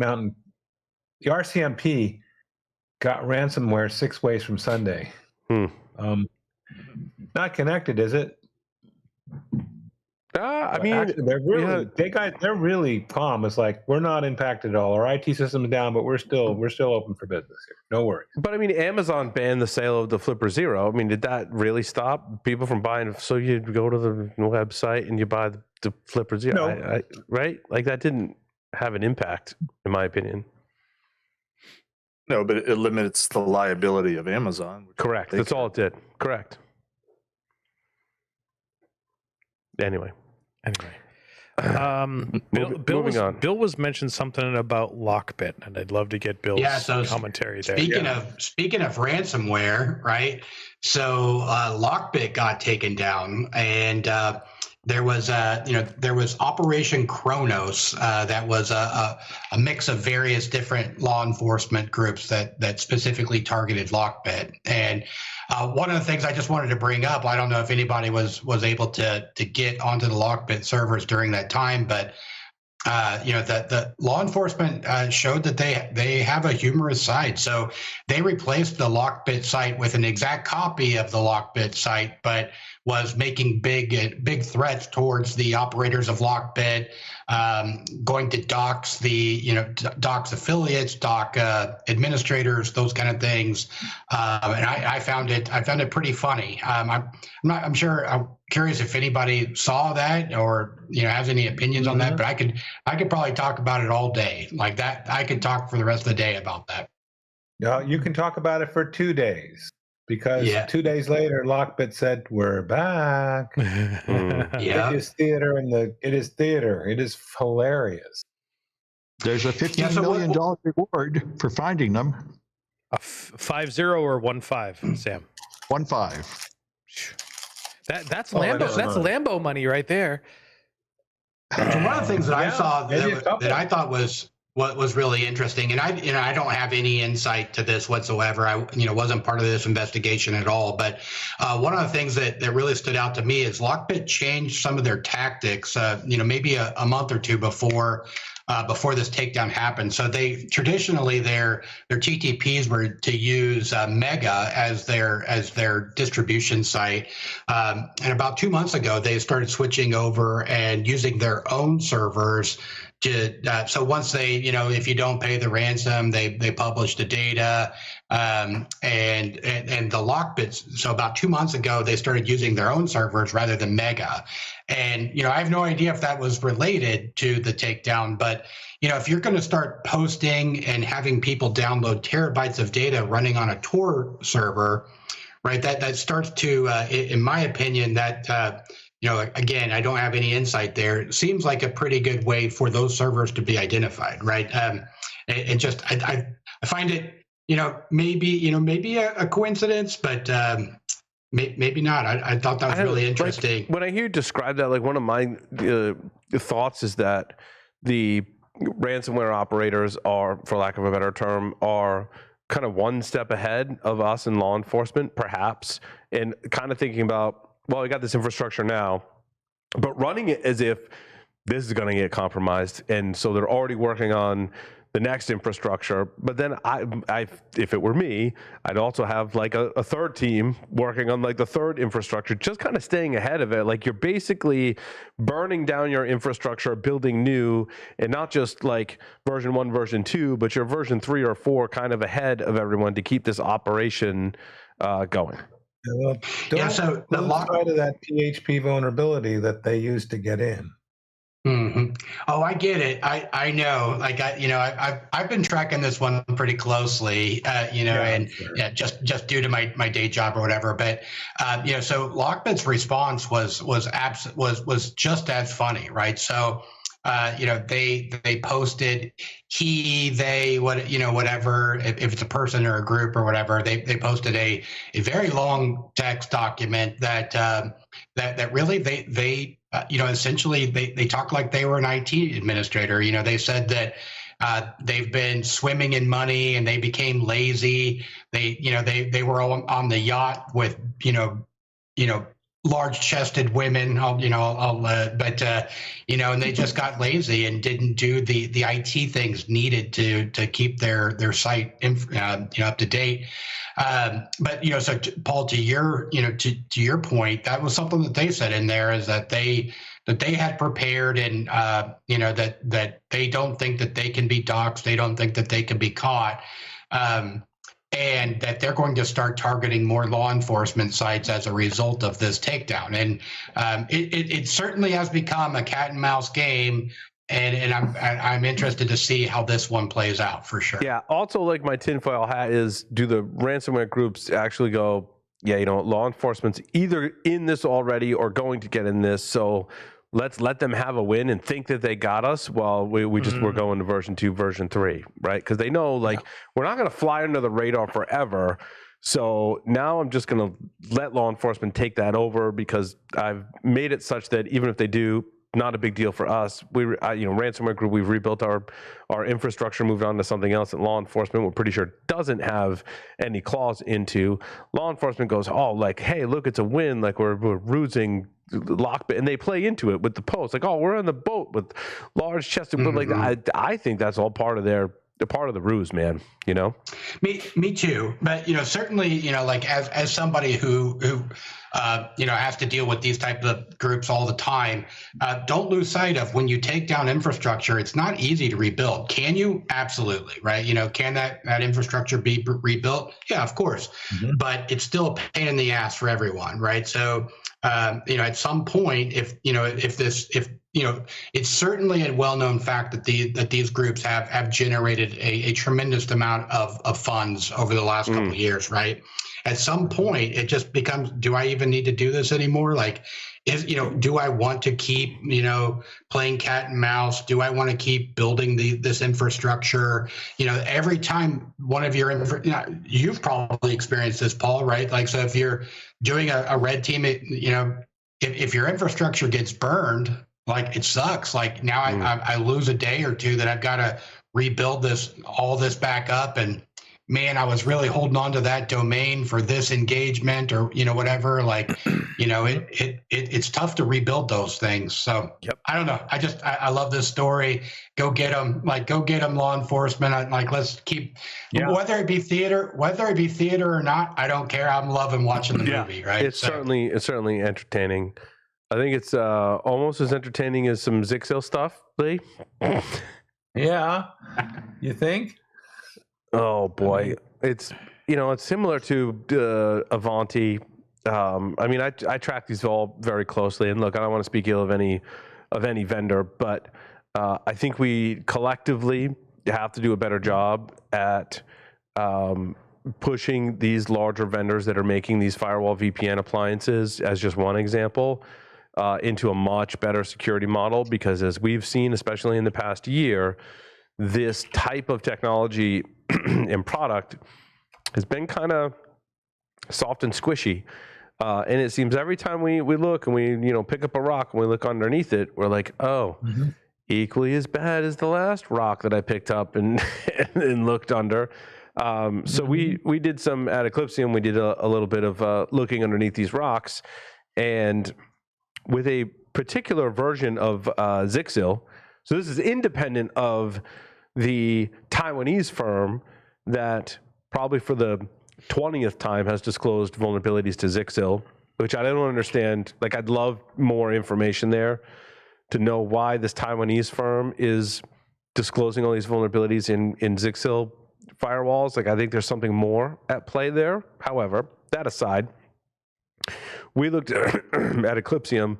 the RCMP got ransomware 6 ways from Sunday. Not connected, is it? I mean, actually, they're really calm. It's like we're not impacted at all. Our IT system is down, but we're still open for business here. No worries. but I mean, Amazon banned the sale of the Flipper Zero. I mean, did that really stop people from buying? So you go to the website and you buy the Flipper Zero, No. right? Like that didn't have an impact, in my opinion. No, but it limits the liability of Amazon. Correct. That's all it did. Correct. Anyway. Bill was mentioned something about LockBit, and I'd love to get Bill's commentary there. Speaking of ransomware, right? So LockBit got taken down, and there was Operation Kronos that was a mix of various different law enforcement groups that specifically targeted LockBit. And one of the things I just wanted to bring up, I don't know if anybody was able to get onto the LockBit servers during that time, but the law enforcement showed that they have a humorous side. So they replaced the LockBit site with an exact copy of the LockBit site, but was making big threats towards the operators of LockBit, going to dox dox affiliates, dox administrators, those kind of things. And I found it pretty funny. I'm curious if anybody saw that or has any opinions on that, but I could probably talk about it all day. Like that, I could talk for the rest of the day about that. Yeah, you can talk about it for 2 days. Because 2 days later, LockBit said, "We're back." Yeah, it is theater, it is theater. It is hilarious. There's a $15 million reward for finding them. A 50 or 15, Sam? 15. That's Lambo. That's Lambo money right there. So one of the things that I saw that I thought was what was really interesting, and I don't have any insight to this whatsoever. I wasn't part of this investigation at all. But one of the things that really stood out to me is LockBit changed some of their tactics. Maybe a month or two before this takedown happened. So they traditionally their TTPs were to use Mega as their distribution site, and about 2 months ago they started switching over and using their own servers. So once they, if you don't pay the ransom, they publish the data, and the LockBits. So about 2 months ago, they started using their own servers rather than Mega. And, I have no idea if that was related to the takedown, but, if you're going to start posting and having people download terabytes of data running on a Tor server, right, that starts to, in my opinion, that, again, I don't have any insight there. It seems like a pretty good way for those servers to be identified, right? And just I find it, maybe a coincidence, but maybe not. I thought that was really interesting. When I hear you describe that, like one of my thoughts is that the ransomware operators are, for lack of a better term, are kind of one step ahead of us in law enforcement, perhaps, and kind of thinking about, well, we got this infrastructure now, but running it as if this is going to get compromised. And so they're already working on the next infrastructure. But then I if it were me, I'd also have like a third team working on like the third infrastructure, just kind of staying ahead of it. Like you're basically burning down your infrastructure, building new, and not just like version 1, version 2, but your version 3 or 4 kind of ahead of everyone to keep this operation going. Well, don't try to that PHP vulnerability that they used to get in. Mm-hmm. Oh, I get it. I know. Like I've been tracking this one pretty closely. Just due to my day job or whatever. But so LockBit's response was just as funny, right? So they posted whatever, if it's a person or a group or whatever, they posted a very long text document that really they essentially they talk like they were an IT administrator. They said that they've been swimming in money and they became lazy. They were on the yacht with large-chested women, and they just got lazy and didn't do the IT things needed to keep their site up to date. So Paul, to your point, that was something that they said in there, is that they that they had prepared, and that they don't think that they can be doxxed, they don't think that they can be caught, and that they're going to start targeting more law enforcement sites as a result of this takedown. And it certainly has become a cat and mouse game. And I'm interested to see how this one plays out for sure. Yeah. Also, like, my tinfoil hat is, do the ransomware groups actually go, yeah, law enforcement's either in this already or going to get in this, so let's let them have a win and think that they got us while we're going to version 2, version 3, right? Because they know, like, we're not going to fly under the radar forever. So now I'm just going to let law enforcement take that over, because I've made it such that even if they do, not a big deal for us. Ransomware group, we've rebuilt our infrastructure, moved on to something else that law enforcement, we're pretty sure, doesn't have any claws into. Law enforcement goes, oh, like, hey, look, it's a win, like we're rusing LockBit, and they play into it with the post, like, oh, we're on the boat with large chested, but like, I think that's all part of the ruse, man. Me too. But certainly, like, as somebody who has to deal with these types of groups all the time, don't lose sight of, when you take down infrastructure, it's not easy to rebuild. Can you? Absolutely, right? Can that infrastructure be rebuilt? Yeah, of course. But it's still a pain in the ass for everyone, right? So, at some point, if it's certainly a well-known fact that these groups have generated a tremendous amount of funds over the last couple of years, right? At some point, it just becomes, do I even need to do this anymore? Like, do I want to keep, playing cat and mouse? Do I want to keep building this infrastructure? Every time one of your, you've probably experienced this, Paul, right? Like, so if you're doing a red team, if your infrastructure gets burned, like, it sucks. Like, now I lose a day or two that I've got to rebuild all this back up, and man, I was really holding on to that domain for this engagement, or whatever. Like, it's tough to rebuild those things. So I don't know. I love this story. Go get them. Like, go get them, law enforcement. Like, let's keep, whether it be theater or not, I don't care. I'm loving watching the movie. Right? It's certainly entertaining. I think it's almost as entertaining as some Zixil stuff, Lee. Yeah, you think? Oh boy, it's it's similar to Avanti. I track these all very closely, and look, I don't want to speak ill of any vendor, but I think we collectively have to do a better job at pushing these larger vendors that are making these firewall VPN appliances, as just one example, into a much better security model, because as we've seen, especially in the past year, this type of technology and product has been kind of soft and squishy. And it seems every time we look and we pick up a rock and we look underneath it, we're like, oh, equally as bad as the last rock that I picked up and looked under. So we did some at Eclipsium, we did a little bit of looking underneath these rocks, and with a particular version of Zixil. So this is independent of the Taiwanese firm that probably for the 20th time has disclosed vulnerabilities to Zixil, which I don't understand. Like, I'd love more information there to know why this Taiwanese firm is disclosing all these vulnerabilities in Zixil firewalls. Like, I think there's something more at play there. However, that aside, we looked at Eclipsium.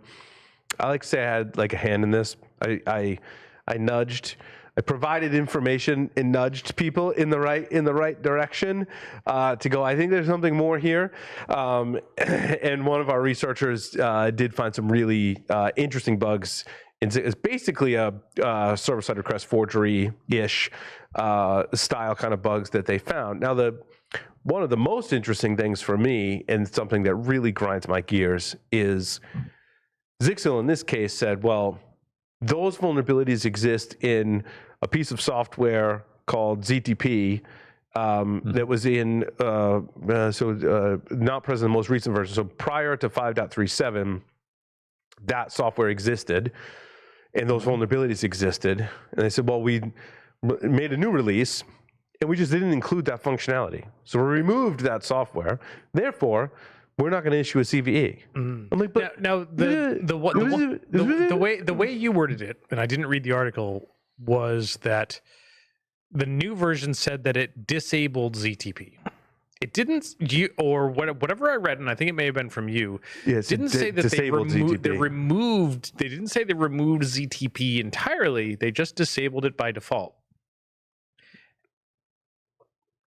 I like to say I had like a hand in this. I provided information and nudged people in the right direction to go, I think there's something more here. And one of our researchers did find some really interesting bugs. It's basically a server-side request forgery-ish style kind of bugs that they found. Now, one of the most interesting things for me, and something that really grinds my gears, is Zixil in this case said, well, those vulnerabilities exist in a piece of software called ZTP that was in, not present in the most recent version. So prior to 5.37, that software existed and those vulnerabilities existed. And they said, well, we made a new release and we just didn't include that functionality. So we removed that software. Therefore, we're not going to issue a CVE. Mm. I'm like, but now the way you worded it, and I didn't read the article, was that the new version said that it disabled ZTP. It didn't, whatever I read, and I think it may have been from you. Yes, didn't say that they removed. They didn't say they removed ZTP entirely. They just disabled it by default.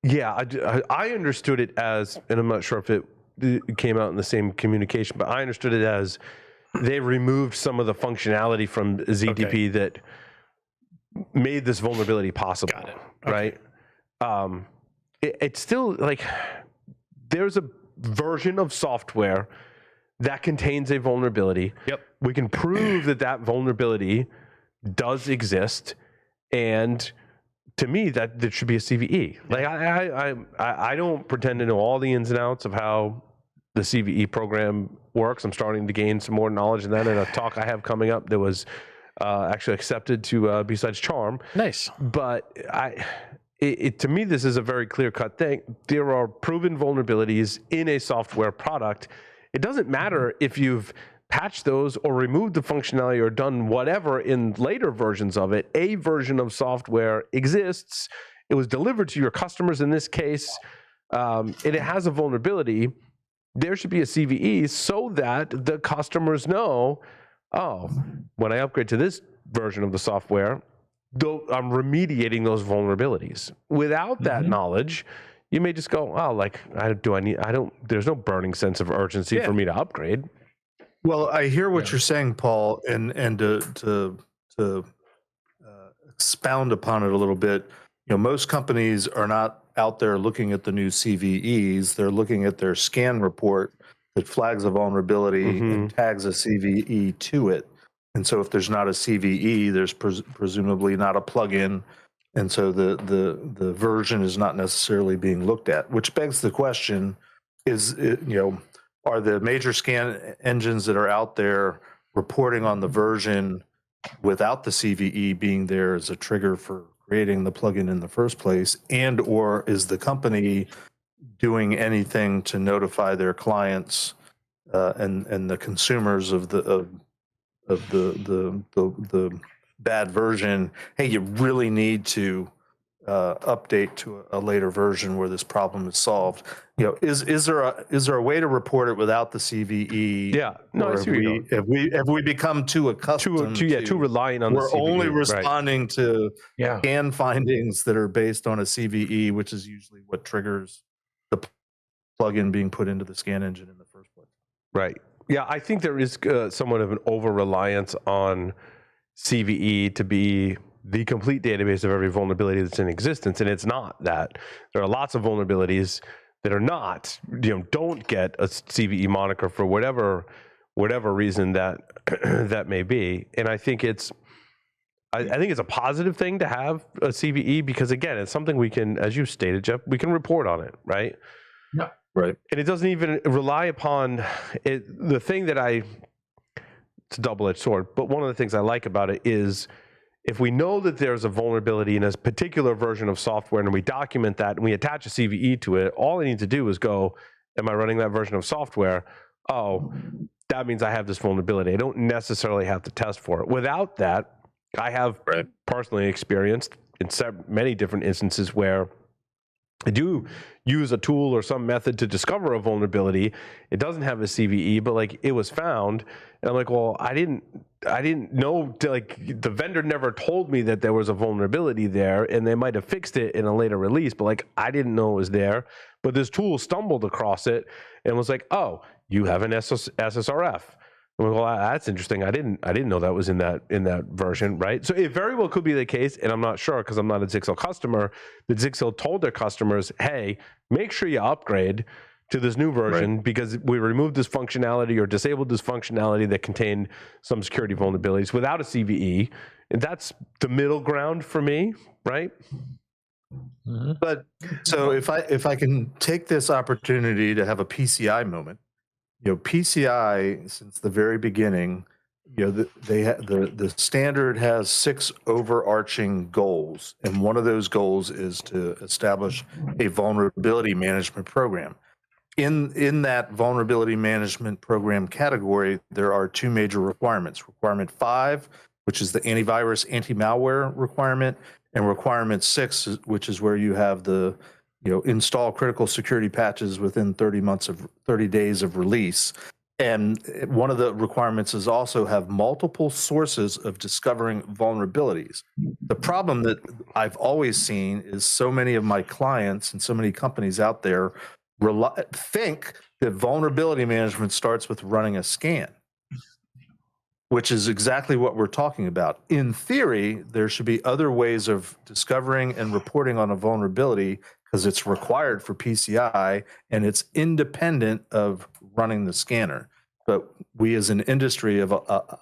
Yeah, I understood it as, and I'm not sure if it came out in the same communication, but I understood it as they removed some of the functionality from ZTP that made this vulnerability possible. Got it. Okay. Right? It's still like there's a version of software that contains a vulnerability. Yep. We can prove that vulnerability does exist, and to me, that there should be a CVE. Like I don't pretend to know all the ins and outs of how the CVE program works. I'm starting to gain some more knowledge in that. In a talk I have coming up that was actually accepted to Besides Charm. Nice. But to me, this is a very clear-cut thing. There are proven vulnerabilities in a software product. It doesn't matter if you've patched those or removed the functionality or done whatever in later versions of it. A version of software exists. It was delivered to your customers in this case, and it has a vulnerability. There should be a CVE so that the customers know, oh, when I upgrade to this version of the software, I'm remediating those vulnerabilities. Without that knowledge, you may just go, oh, like, there's no burning sense of urgency for me to upgrade. Well, I hear what you're saying, Paul, and to expound upon it a little bit, most companies are not out there looking at the new CVEs. They're looking at their scan report that flags a vulnerability and tags a CVE to it. And so if there's not a CVE, there's presumably not a plugin. And so the version is not necessarily being looked at, which begs the question are the major scan engines that are out there reporting on the version without the CVE being there as a trigger for creating the plugin in the first place? And or is the company doing anything to notify their clients and the consumers of the bad version, hey, you really need to update to a later version where this problem is solved? Is there a way to report it without the CVE? Yeah, no, I see where you're going. Have we become too accustomed too reliant on the CVE? We're only responding to scan findings that are based on a CVE, which is usually what triggers the plugin being put into the scan engine in the first place. Right. Yeah, I think there is somewhat of an over-reliance on CVE to be the complete database of every vulnerability that's in existence, and it's not that. There are lots of vulnerabilities that are not, don't get a CVE moniker for whatever reason that that may be. And I think it's a positive thing to have a CVE because, again, it's something we can, as you stated, Jeff, we can report on it, right? Yeah. Right. And it doesn't even rely upon it. The thing that it's a double-edged sword, but one of the things I like about it is if we know that there's a vulnerability in a particular version of software and we document that and we attach a CVE to it, all I need to do is go, am I running that version of software? Oh, that means I have this vulnerability. I don't necessarily have to test for it. Without that, I have personally experienced in many different instances where I do use a tool or some method to discover a vulnerability. It doesn't have a CVE, but like it was found, and I'm like, well, I didn't know. Like the vendor never told me that there was a vulnerability there, and they might have fixed it in a later release, but like I didn't know it was there. But this tool stumbled across it and was like, oh, you have an SSRF. I'm like, well, that's interesting. I didn't know that was in that version, right? So it very well could be the case, and I'm not sure because I'm not a Zixel customer, that Zixel told their customers, hey, make sure you upgrade to this new version because we removed this functionality or disabled this functionality that contained some security vulnerabilities without a CVE. And that's the middle ground for me, right? But so if I can take this opportunity to have a PCI moment, PCI since the very beginning, the standard has 6 overarching goals, and one of those goals is to establish a vulnerability management program. in that vulnerability management program category, there are two major requirements. Requirement 5, which is the antivirus, anti-malware requirement, and requirement 6, which is where you have the, install critical security patches within 30 days of release. And one of the requirements is also have multiple sources of discovering vulnerabilities. The problem that I've always seen is so many of my clients and so many companies out there think that vulnerability management starts with running a scan, which is exactly what we're talking about. In theory, there should be other ways of discovering and reporting on a vulnerability because it's required for PCI and it's independent of running the scanner. But we as an industry have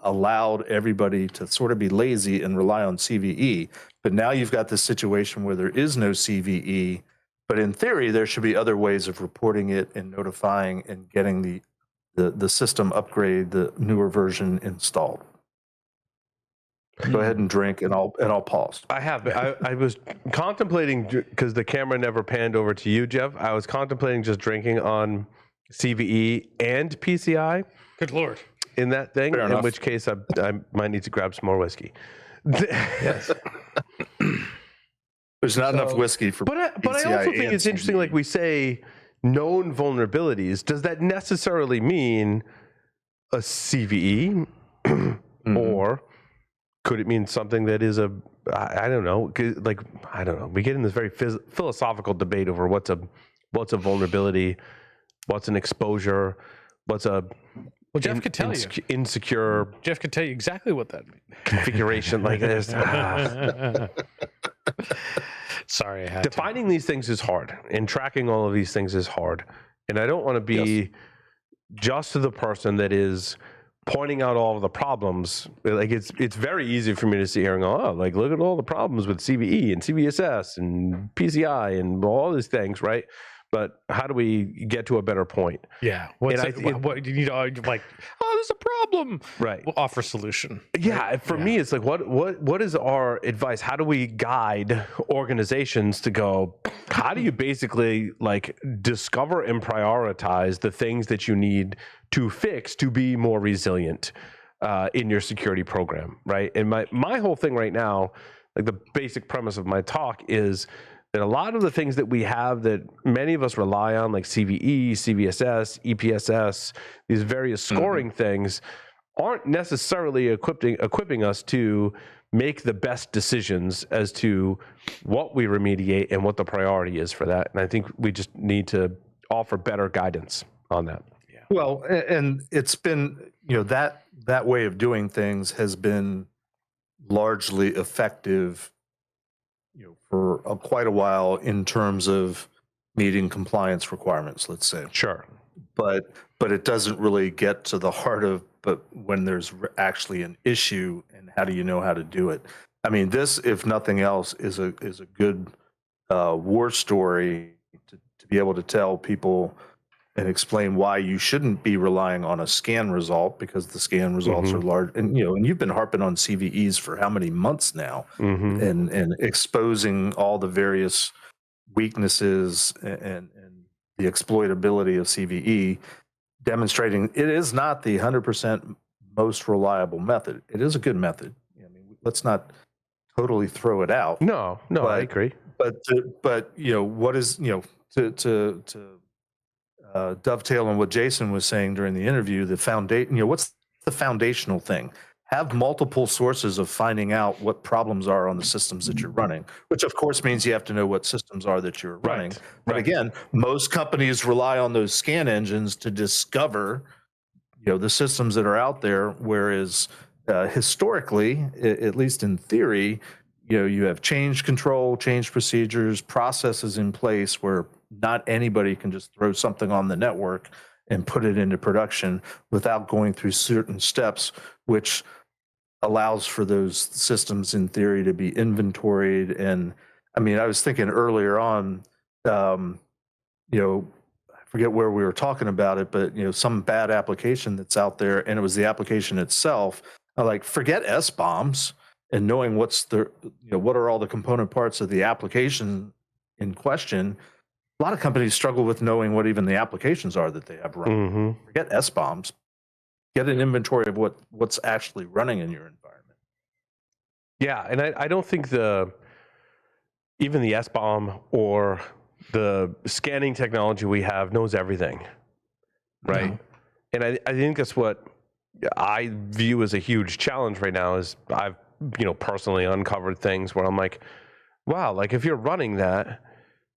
allowed everybody to sort of be lazy and rely on CVE. But now you've got this situation where there is no CVE, but in theory, there should be other ways of reporting it and notifying and getting the system upgrade, the newer version installed. Go ahead and drink, and I'll pause. I have. I was contemplating, because the camera never panned over to you, Jeff. I was contemplating just drinking on CVE and PCI. Good Lord. In that thing, Fair in enough. which case I might need to grab some more whiskey. Yes. There's not enough whiskey for But I PCI also think and it's interesting, CVE. like we say, known vulnerabilities. Does that necessarily mean a CVE? Or could it mean something that is I don't know. Like, I don't know. We get in this very philosophical debate over what's a vulnerability, what's an exposure, what's a Jeff could tell you. Insecure Jeff could tell you exactly what that means. configuration like this. Sorry, I had Defining these things is hard, and tracking all of these things is hard. And I don't want to be just the person that is pointing out all of the problems. Like, it's very easy for me to sit here and go, oh, like, look at all the problems with CVE and CVSS and PCI and all these things, right? But how do we get to a better point? Yeah. What you need to, like, oh, there's a problem. Right. We'll offer solution. Yeah. For me, it's like, what is our advice? How do we guide organizations to go, how do you basically like discover and prioritize the things that you need to fix to be more resilient in your security program, right? And my whole thing right now, like the basic premise of my talk is that a lot of the things that we have that many of us rely on, like CVE, CVSS, EPSS, these various scoring things, aren't necessarily equipping us to make the best decisions as to what we remediate and what the priority is for that. And I think we just need to offer better guidance on that. Yeah. Well, and it's been, that way of doing things has been largely effective for quite a while in terms of meeting compliance requirements, let's say. Sure. But it doesn't really get to the heart of, but when there's actually an issue and how do you know how to do it? I mean, this, if nothing else, is a good war story to be able to tell people and explain why you shouldn't be relying on a scan result, because the scan results are large. And and you've been harping on CVEs for how many months now, and exposing all the various weaknesses and the exploitability of CVE, demonstrating it is not the 100% most reliable method. It is a good method. I mean, let's not totally throw it out. No, I agree. But what is to dovetail on what Jason was saying during the interview, the foundation, what's the foundational thing? Have multiple sources of finding out what problems are on the systems that you're running, which of course means you have to know what systems are that you're running. But again, most companies rely on those scan engines to discover, the systems that are out there. Whereas historically, at least in theory, you have change control, change procedures, processes in place where not anybody can just throw something on the network and put it into production without going through certain steps, which allows for those systems in theory to be inventoried. And I mean, I was thinking earlier on, I forget where we were talking about it, but some bad application that's out there, and it was the application itself. I like, forget SBOMs and knowing what are all the component parts of the application in question. a lot of companies struggle with knowing what even the applications are that they have running. Mm-hmm. Forget SBOMs. Get an inventory of what's actually running in your environment. Yeah, and I don't think even the SBOM or the scanning technology we have knows everything, right? No. And I think that's what I view as a huge challenge right now. Is I've personally uncovered things where I'm like, wow, like if you're running that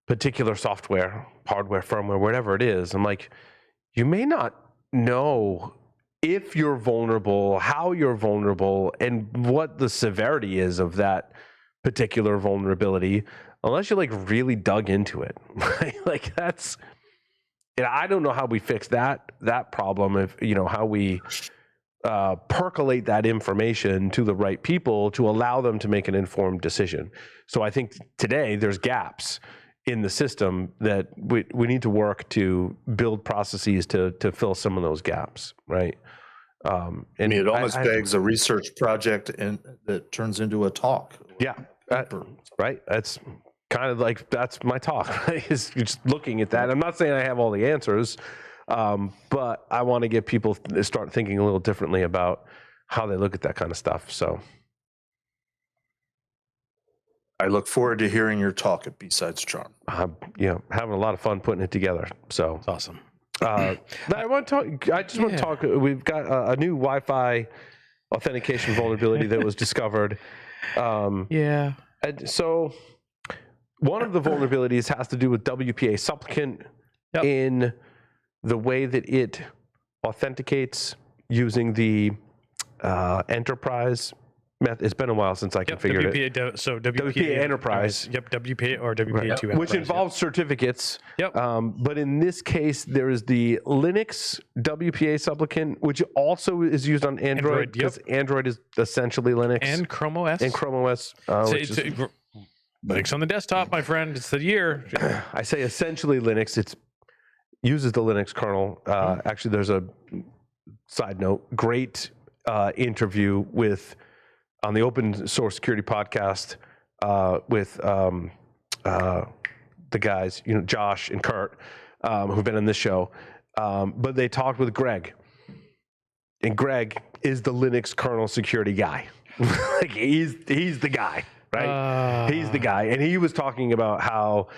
particular software, hardware, firmware, whatever it is, I'm like, you may not know if you're vulnerable, how you're vulnerable, and what the severity is of that particular vulnerability, unless you like really dug into it. Right? Like that's, and I don't know how we fix that problem. If how we percolate that information to the right people to allow them to make an informed decision. So I think today there's gaps in the system that we need to work to build processes to fill some of those gaps, right? And I mean, it almost begs a research project and that turns into a talk. Yeah, right. That's kind of like that's my talk. Right? Is just looking at that. I'm not saying I have all the answers, but I want to get people to start thinking a little differently about how they look at that kind of stuff. So I look forward to hearing your talk at B-Sides Charm. Having a lot of fun putting it together. So It's awesome. I want to talk. I just want to talk. We've got a new Wi-Fi authentication vulnerability that was discovered. Yeah. And so one of the vulnerabilities has to do with WPA supplicant in the way that it authenticates using the enterprise method. It's been a while since I configured it. So WPA Enterprise. Yep, WPA or WPA2 Enterprise. Which involves certificates. Yep. But in this case, there is the Linux WPA supplicant, which also is used on Android because Android is essentially Linux. And Chrome OS. And Chrome OS. Linux on the desktop, my friend. It's the year. I say essentially Linux. It uses the Linux kernel. Actually, there's a side note, great interview on the Open Source Security Podcast with the guys, Josh and Kurt, who've been on this show. But they talked with Greg. And Greg is the Linux kernel security guy. Like he's the guy, right? He's the guy. And he was talking about how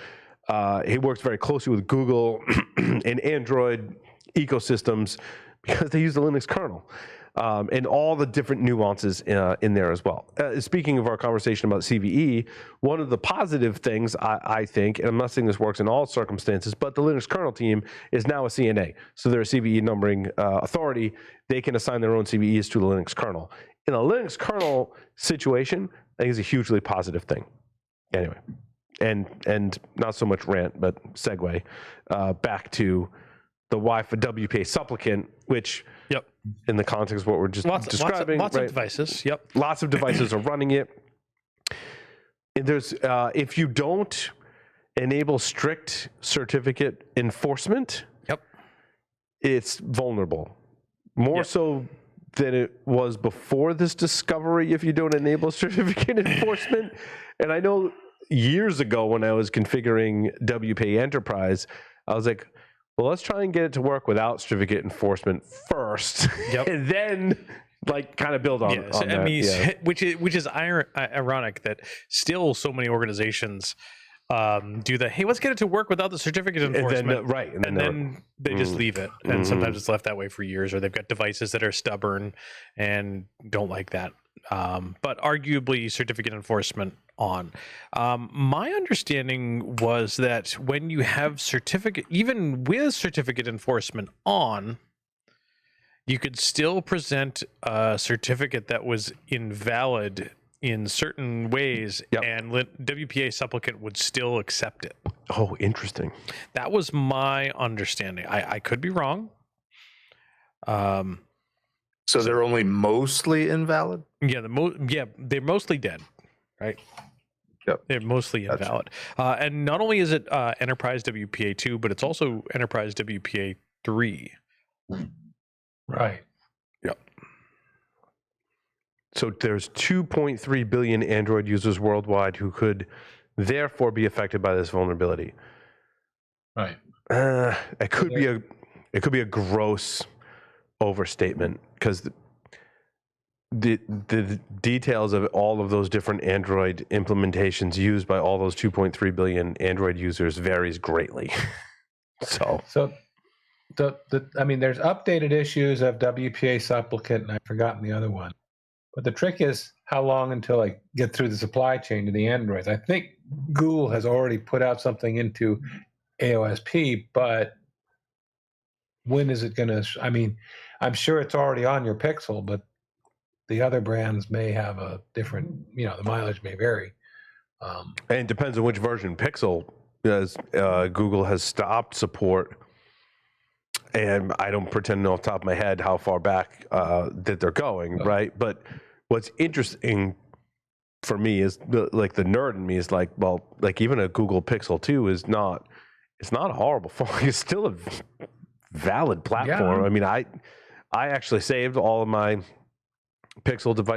he works very closely with Google and Android ecosystems because they use the Linux kernel. And all the different nuances in there as well. Speaking of our conversation about CVE, one of the positive things I think, and I'm not saying this works in all circumstances, but the Linux kernel team is now a CNA. So they're a CVE numbering authority. They can assign their own CVEs to the Linux kernel. In a Linux kernel situation, I think it's a hugely positive thing. Anyway, and not so much rant, but segue back to the Wi-Fi WPA supplicant, which in the context of what we're just describing. Lots of devices. Yep. Lots of devices are running it. And there's if you don't enable strict certificate enforcement, it's vulnerable. More so than it was before this discovery if you don't enable certificate enforcement. And I know years ago when I was configuring WPA Enterprise, I was like, well, let's try and get it to work without certificate enforcement first, and then kind of build on that. I mean, which is ironic that still so many organizations do the, hey, let's get it to work without the certificate enforcement. And then they just leave it. And sometimes it's left that way for years, or they've got devices that are stubborn and don't like that. But arguably certificate enforcement on. My understanding was that when you have even with certificate enforcement on, you could still present a certificate that was invalid in certain ways, and WPA supplicant would still accept it. Oh, interesting. That was my understanding. I could be wrong. So they're only mostly invalid? Yeah, they're mostly dead, right? Yep. They're mostly invalid. And not only is it Enterprise WPA2, but it's also Enterprise WPA3. Right. Yep. So there's 2.3 billion Android users worldwide who could therefore be affected by this vulnerability. Right. It could be a gross overstatement because the details of all of those different Android implementations used by all those 2.3 billion Android users varies greatly. So I mean, there's updated issues of WPA supplicant, and I've forgotten the other one. But the trick is how long until I get through the supply chain to the Androids. I think Google has already put out something into AOSP, but when is it going to? I mean, I'm sure it's already on your Pixel, but the other brands may have a different, the mileage may vary. And it depends on which version Pixel, as Google has stopped support. And I don't pretend to know off the top of my head how far back that they're going, right? But what's interesting for me is the nerd in me is like, well, like even a Google Pixel 2 is not, it's not a horrible phone. It's still a valid platform. Yeah. I mean, I actually saved all of my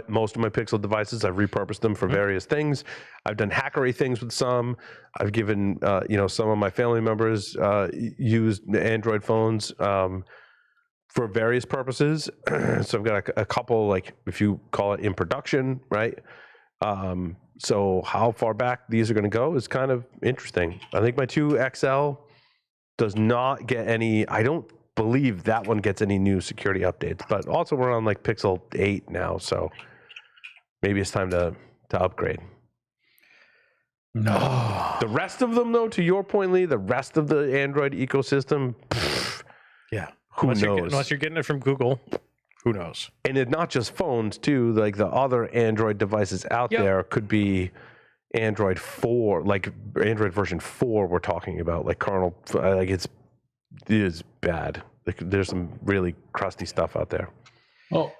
most of my Pixel devices. I've repurposed them for various things. I've done hackery things with some. I've given some of my family members used Android phones for various purposes. So I've got a couple, like if you call it in production, right? So how far back these are going to go is kind of interesting. I think my 2 XL does not get any. I don't believe that one gets any new security updates, but also we're on like Pixel 8 now, so maybe it's time to upgrade. No. The rest of them, though, to your point, Lee, the rest of the Android ecosystem, who knows? Unless you're getting it from Google, who knows? And it's not just phones, too. Like the other Android devices out there could be Android 4, like Android version 4 we're talking about, like kernel, like it is bad. Like, there's some really crusty stuff out there. Well,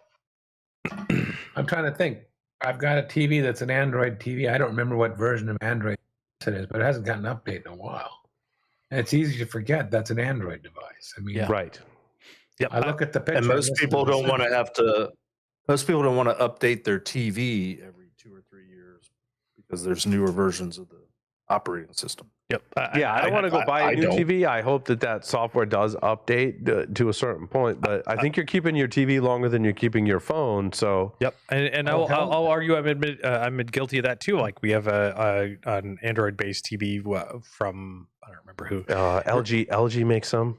I'm trying to think. I've got a TV that's an Android TV. I don't remember what version of Android it is, but it hasn't gotten an update in a while. And it's easy to forget that's an Android device. I mean, Right. Yep. I look at the picture. And most people don't want to update their TV every 2 or 3 years because there's newer versions of the operating system. Yep. I don't want to go buy a new TV. I hope that software does update to a certain point, but I think you're keeping your TV longer than you're keeping your phone. So yep, and I'll argue I'm guilty of that too. Like we have an Android-based TV from I don't remember who. LG makes some.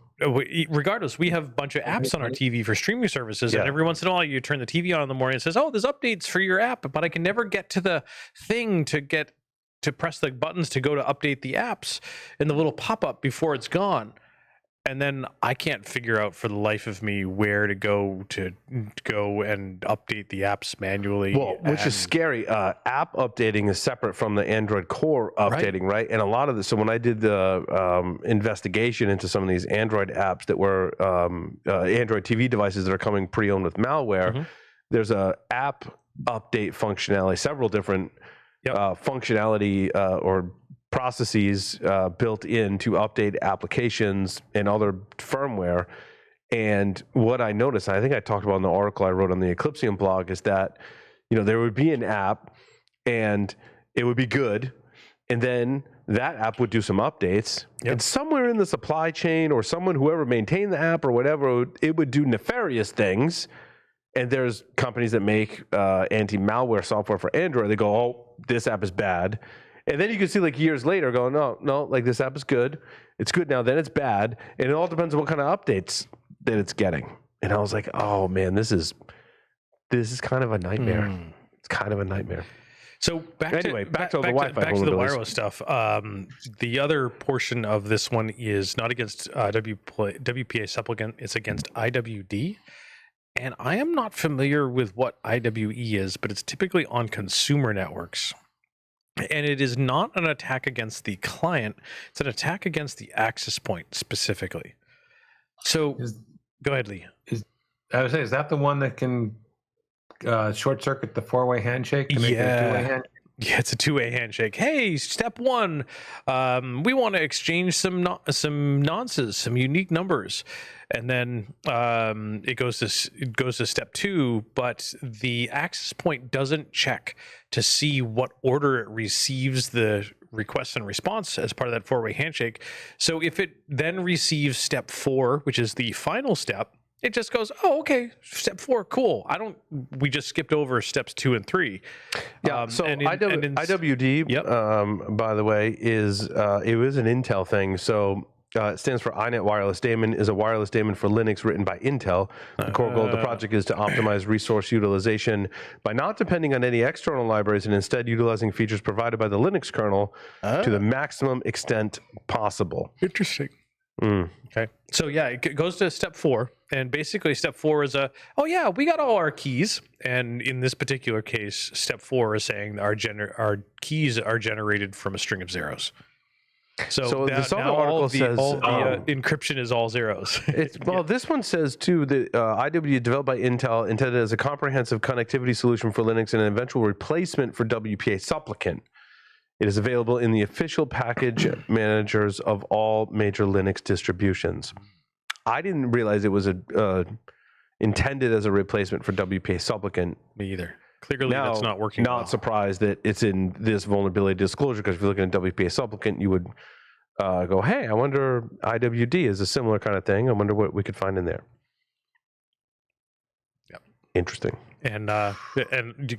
Regardless, we have a bunch of apps on our TV for streaming services, and every once in a while you turn the TV on in the morning and it says, "Oh, there's updates for your app," but I can never get to the thing to press the buttons to go to update the apps in the little pop-up before it's gone. And then I can't figure out for the life of me where to go and update the apps manually. Well, which is scary. App updating is separate from the Android core updating, right? And a lot of this, so when I did the investigation into some of these Android apps that were Android TV devices that are coming pre-owned with malware, there's a app update functionality, several different functionality or processes built in to update applications and other firmware. And what I noticed, I think I talked about in the article I wrote on the Eclipsium blog, is that there would be an app and it would be good, and then that app would do some updates, and somewhere in the supply chain or whoever maintained the app or whatever, it would do nefarious things. And there's companies that make anti-malware software for Android. They go, "Oh, this app is bad." And then you can see like years later going, no, like this app is good. It's good now, then it's bad. And it all depends on what kind of updates that it's getting. And I was like, oh man, this is kind of a nightmare. It's kind of a nightmare. So back to the Wi-Fi, back to the wireless stuff. The other portion of this one is not against WPA supplicant. It's against IWD. And I am not familiar with what IWE is, but it's typically on consumer networks. And it is not an attack against the client. It's an attack against the access point specifically. So go ahead, Lee. I would say, is that the one that can short circuit the 4-way handshake to make it a 2-way handshake? Yeah, it's a 2-way handshake. Hey, step 1, we want to exchange some nonces, some unique numbers, and then it goes to step 2. But the access point doesn't check to see what order it receives the request and response as part of that four-way handshake. So if it then receives step 4, which is the final step, it just goes, oh, okay, step 4, cool. We just skipped over steps 2 and 3. Yeah. So IWD, by the way, it was an Intel thing. So it stands for iNet Wireless Daemon, is a wireless daemon for Linux written by Intel. The core goal of the project is to optimize resource utilization by not depending on any external libraries and instead utilizing features provided by the Linux kernel to the maximum extent possible. Interesting. Okay. So yeah, it goes to step 4, and basically step 4 is we got all our keys, and in this particular case, step 4 is saying our keys are generated from a string of zeros. So this other article says the encryption is all zeros. This one says too that IWD developed by Intel intended as a comprehensive connectivity solution for Linux and an eventual replacement for WPA supplicant. It is available in the official package managers of all major Linux distributions. I didn't realize it was intended as a replacement for WPA supplicant. Me either. Clearly, that's not working. Not surprised that it's in this vulnerability disclosure, because if you're looking at WPA supplicant, you would go, "Hey, I wonder IWD is a similar kind of thing. I wonder what we could find in there." Yep. Interesting. And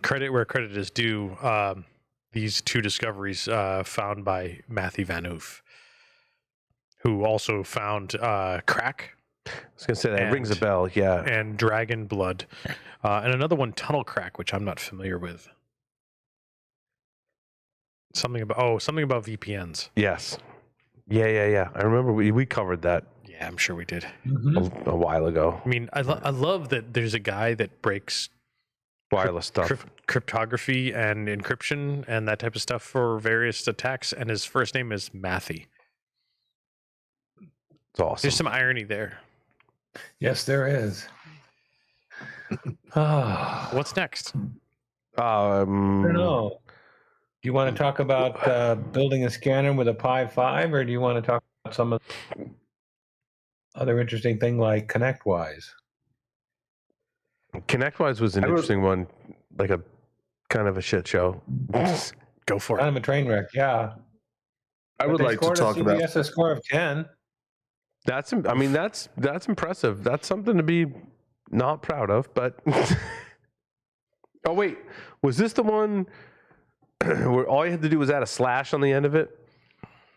credit where credit is due. These 2 discoveries found by Matthew Van Oof, who also found crack. I was going to say that rings a bell, yeah. And dragon blood. And another one, tunnel crack, which I'm not familiar with. Something about VPNs. Yes. Yeah. I remember we covered that. Yeah, I'm sure we did. A while ago. I mean, I love that there's a guy that breaks wireless stuff. Cryptography and encryption and that type of stuff for various attacks, and his first name is Matthew. It's awesome. There's some irony there. Yes, there is. What's next? I don't know. Do you want to talk about building a scanner with a Pi 5, or do you want to talk about some of the other interesting thing like ConnectWise? ConnectWise was an interesting one, like a kind of a shit show. Go for it. Kind of a train wreck, yeah. I would like to talk about a score of 10. That's impressive. That's something to be not proud of, but oh wait, was this the one where all you had to do was add a slash on the end of it?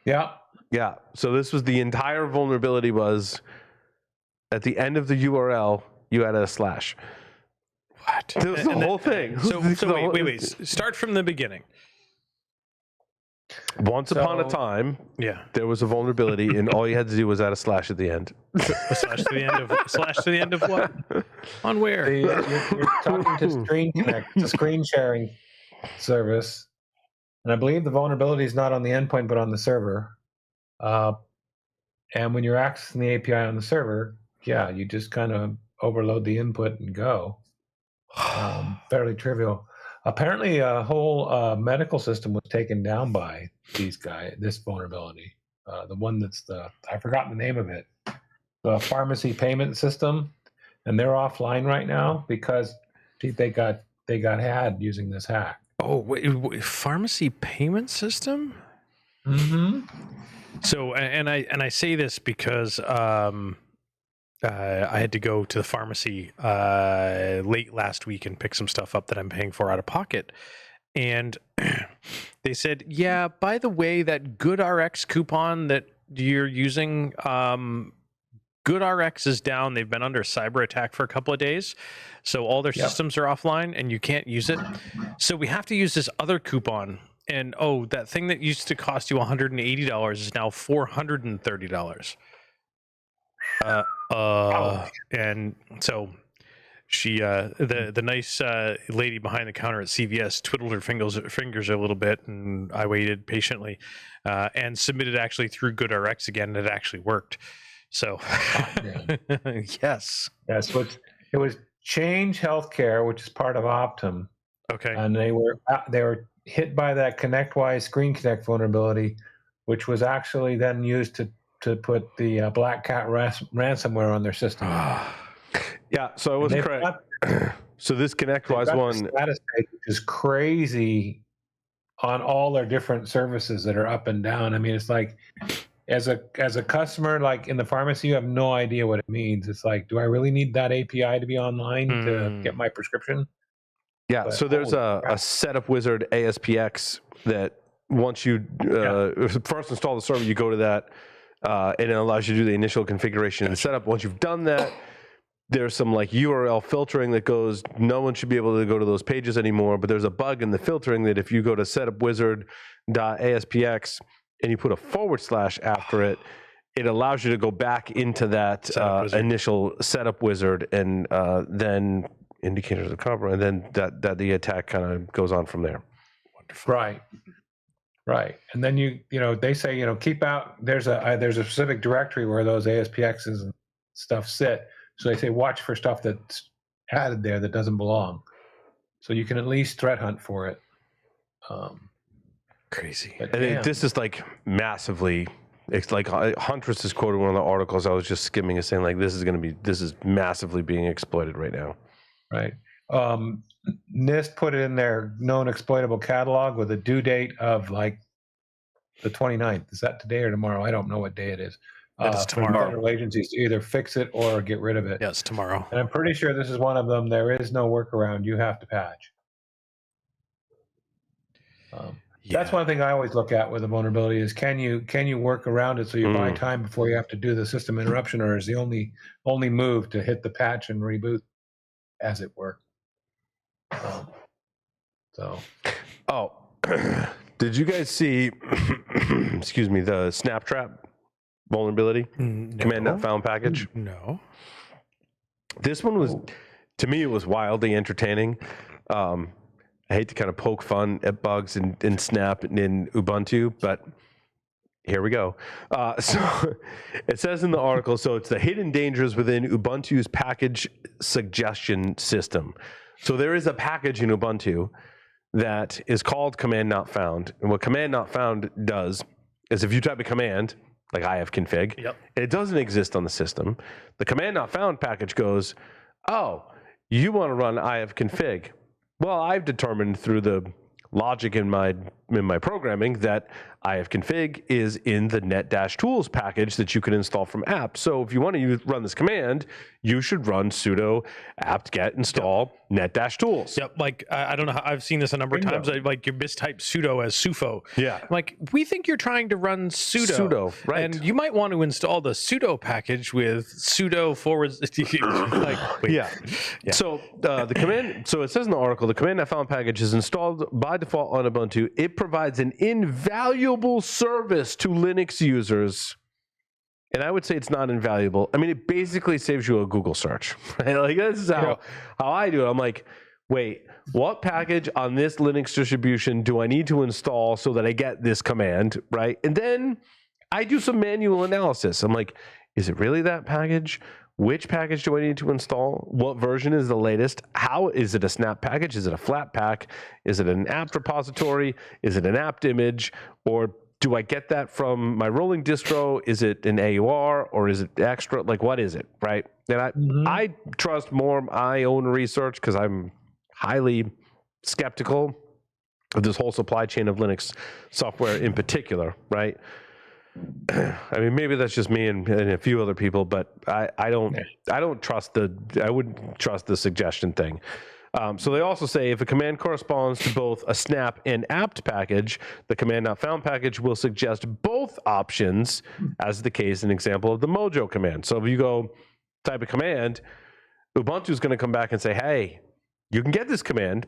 Yeah. So this was the entire vulnerability was at the end of the URL you added a slash. What? That was the whole thing. So wait. Start from the beginning. Once upon a time, there was a vulnerability, and all you had to do was add a slash at the end. A slash to the end of what? On where? You're talking to Screen Connect, the screen sharing service, and I believe the vulnerability is not on the endpoint but on the server. And when you're accessing the API on the server, you just kind of overload the input and go. Fairly trivial. Apparently, a whole medical system was taken down by this vulnerability. The one I've forgotten the name of it, the pharmacy payment system, and they're offline right now because they got had using this hack. Oh, wait, pharmacy payment system? Mm-hmm. So, and I say this because I had to go to the pharmacy late last week and pick some stuff up that I'm paying for out of pocket. And they said, yeah, by the way, that GoodRx coupon that you're using, GoodRx is down. They've been under a cyber attack for a couple of days. So all their systems are offline and you can't use it. So we have to use this other coupon. And that thing that used to cost you $180 is now $430. And so she, the nice lady behind the counter at CVS twiddled her fingers a little bit, and I waited patiently, and submitted actually through GoodRx again, and it actually worked. So, yes. So it was Change Healthcare, which is part of Optum. Okay. And they were hit by that ConnectWise Screen Connect vulnerability, which was actually then used to put the Black Cat ransomware on their system. So I was correct. So this ConnectWise one status page, which is crazy on all their different services that are up and down. I mean, it's like as a customer, like in the pharmacy, you have no idea what it means. It's like, do I really need that API to be online to get my prescription? Yeah, But so there's a setup wizard ASPX that once you first install the server, you go to that, and it allows you to do the initial configuration and setup. Once you've done that, there's some like URL filtering that goes, no one should be able to go to those pages anymore, but there's a bug in the filtering that if you go to setupwizard.aspx and you put a / after it, it allows you to go back into that initial setup wizard, and then indicators of cover, and then that the attack kind of goes on from there. Wonderful. Right. And then you know, they say, you know, keep out, there's a specific directory where those ASPXs and stuff sit. So they say, watch for stuff that's added there that doesn't belong. So you can at least threat hunt for it. Crazy. And this is like massively, it's like Huntress is quoted one of the articles I was just skimming, is saying like, this is massively being exploited right now. Right. NIST put it in their known exploitable catalog with a due date of like the 29th. Is that today or tomorrow? I don't know what day it is. It's tomorrow. For federal agencies to either fix it or get rid of it. Yes, tomorrow. And I'm pretty sure this is one of them. There is no workaround. You have to patch. That's one thing I always look at with a vulnerability is can you work around it so you buy time before you have to do the system interruption, or is the only move to hit the patch and reboot as it were? Did you guys see excuse me, the Snaptrap vulnerability? No. Command not found package? No. This one was, to me, it was wildly entertaining. I hate to kind of poke fun at bugs in Snap and in Ubuntu, but here we go. So it says in the article, so it's the hidden dangers within Ubuntu's package suggestion system. So there is a package in Ubuntu that is called command not found. And what command not found does is if you type a command, like ifconfig, it doesn't exist on the system. The command not found package goes, oh, you want to run ifconfig. Well, I've determined through the logic in my programming that ifconfig is in the net-tools package that you can install from apt. So if you want to run this command, you should run sudo apt-get install net-tools. Yep. Like, I don't know how I've seen this a number of times. Like you mistype sudo as sufo. Yeah. Like, we think you're trying to run sudo. Sudo, right. And you might want to install the sudo package with sudo / like, wait. Yeah. So the command, so it says in the article, the command not found package is installed by default on Ubuntu. It provides an invaluable service to Linux users. And I would say it's not invaluable. I mean, it basically saves you a Google search. Right? Like, this is how I do it. I'm like, wait, what package on this Linux distribution do I need to install so that I get this command, right? And then I do some manual analysis. I'm like, is it really that package? Which package do I need to install? What version is the latest? How is it a snap package? Is it a flat pack? Is it an apt repository? Is it an apt image? Or do I get that from my rolling distro? Is it an AUR or is it extra? Like, what is it, right? And I trust more my own research because I'm highly skeptical of this whole supply chain of Linux software in particular, right? I mean, maybe that's just me and a few other people, but I don't trust I wouldn't trust the suggestion thing. So they also say if a command corresponds to both a snap and apt package, the command not found package will suggest both options, as the case in example of the Mojo command. So if you go type a command, Ubuntu is going to come back and say, hey, you can get this command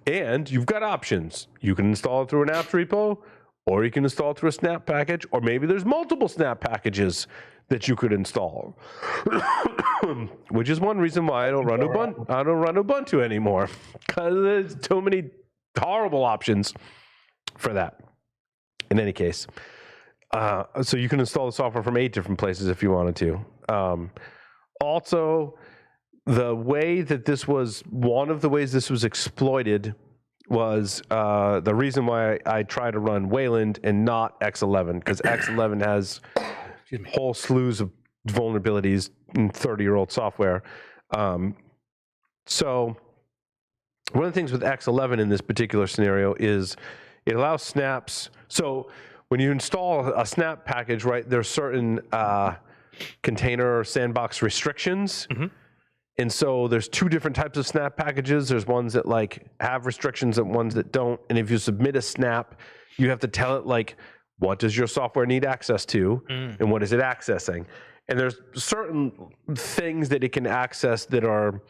and you've got options. You can install it through an apt repo, or you can install it through a snap package, or maybe there's multiple snap packages that you could install, which is one reason why I don't run Ubuntu anymore, because there's too many horrible options for that. In any case, so you can install the software from 8 different places if you wanted to. Also, the way that one of the ways this was exploited was the reason why I try to run Wayland and not X11, because X11 has whole slews of vulnerabilities in 30-year-old software. So one of the things with X11 in this particular scenario is it allows snaps. So when you install a snap package, right, there's certain container or sandbox restrictions. And so there's two different types of snap packages. There's ones that like have restrictions and ones that don't. And if you submit a snap, you have to tell it like, what does your software need access to and what is it accessing? And there's certain things that it can access that are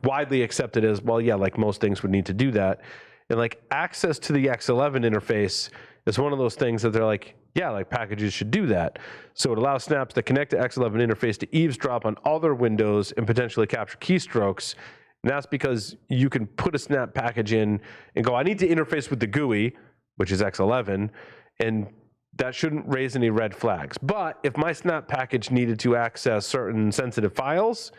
widely accepted as, well, yeah, like most things would need to do that. And like access to the X11 interface is one of those things that they're like, yeah, like packages should do that. So it allows snaps that connect to X11 interface to eavesdrop on other windows and potentially capture keystrokes. And that's because you can put a snap package in and go, I need to interface with the GUI, which is X11, and that shouldn't raise any red flags. But if my snap package needed to access certain sensitive files,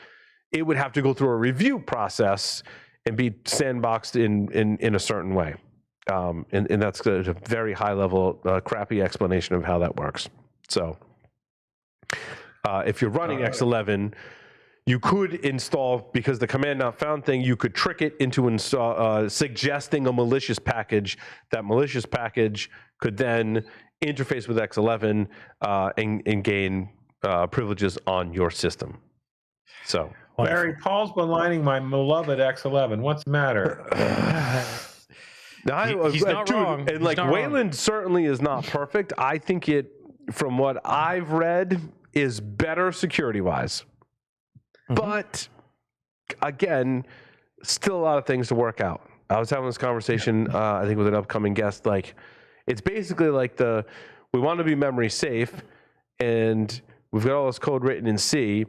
it would have to go through a review process and be sandboxed in a certain way. And that's a very high level, crappy explanation of how that works. So if you're running X11, you could install, because the command not found thing, you could trick it into suggesting a malicious package. That malicious package could then interface with X11 and gain privileges on your system. So, Larry, Paul's maligning my beloved X11. What's the matter? He's not wrong. And like Wayland certainly is not perfect. I think it, from what I've read, is better security-wise. But again, still a lot of things to work out. I was having this conversation, I think, with an upcoming guest. Like, it's basically like we want to be memory safe, and we've got all this code written in C.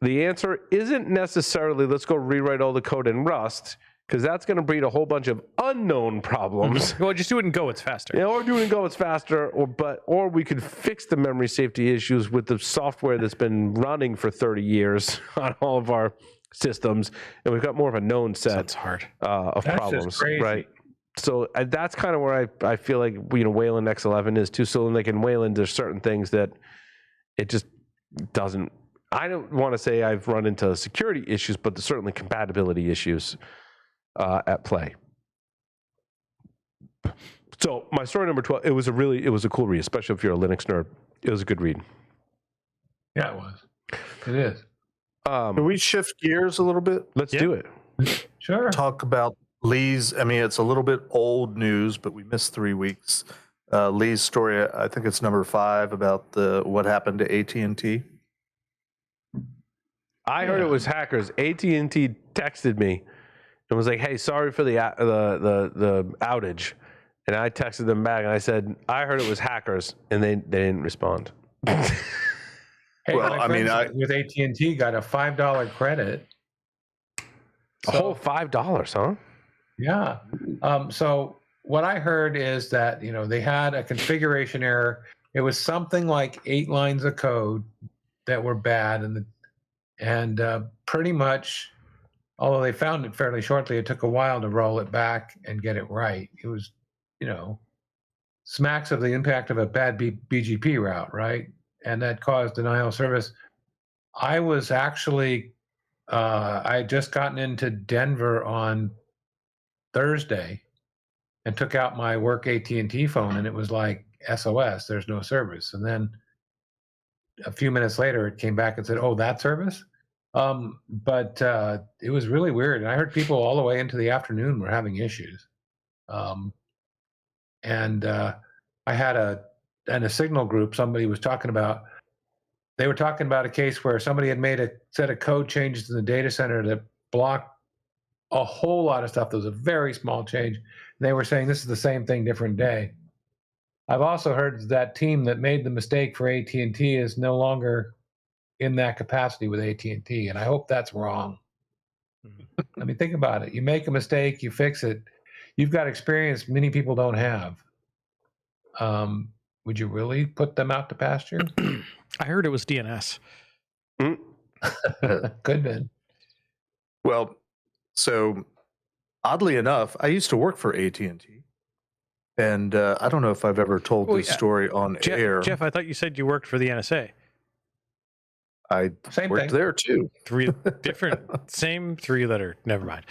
The answer isn't necessarily let's go rewrite all the code in Rust, because that's going to breed a whole bunch of unknown problems. Well, just do it in Go, it's faster. Yeah, or do it in Go, it's faster. Or we could fix the memory safety issues with the software that's been running for 30 years on all of our systems, and we've got more of a known set That's hard. Of That's problems, just crazy. right? So that's kind of where I feel like Wayland X11 is too. So like in Wayland, there's certain things that it just doesn't. I don't want to say I've run into security issues, but there's certainly compatibility issues at play. So my story number 12, it was a cool read, especially if you're a Linux nerd. It was a good read. Yeah, it was. It is. Can we shift gears a little bit? Let's do it. Sure. Talk about Lee's. I mean, it's a little bit old news, but we missed 3 weeks. Lee's story, I think it's number 5, about what happened to AT&T. I heard it was hackers. AT&T texted me and was like, "Hey, sorry for the outage." And I texted them back and I said, "I heard it was hackers," and they didn't respond. Hey, Well, I mean, with AT&T got a $5 credit. A whole $5, huh? Yeah. So what I heard is that they had a configuration error. It was something like 8 lines of code that were bad, and pretty much, although they found it fairly shortly, it took a while to roll it back and get it right. It was, smacks of the impact of a bad BGP route, right? And that caused denial of service. I was actually, I had just gotten into Denver on Thursday and took out my work AT&T phone, and it was like SOS, there's no service. And then a few minutes later, it came back and said, "Oh, that service?" But it was really weird. And I heard people all the way into the afternoon were having issues. And I had in a Signal group, somebody was talking about, they were talking about a case where somebody had made a set of code changes in the data center that blocked a whole lot of stuff. There was a very small change. They were saying this is the same thing, different day. I've also heard that team that made the mistake for AT&T is no longer in that capacity with AT&T, and I hope that's wrong. I mean, think about it. You make a mistake, you fix it. You've got experience many people don't have. Would you really put them out to pasture? I heard it was DNS. Could have been. Well, so oddly enough, I used to work for AT&T. And I don't know if I've ever told this story on air. Jeff, I thought you said you worked for the NSA. I Same worked thing. there too. 3 different, same 3-letter. Never mind.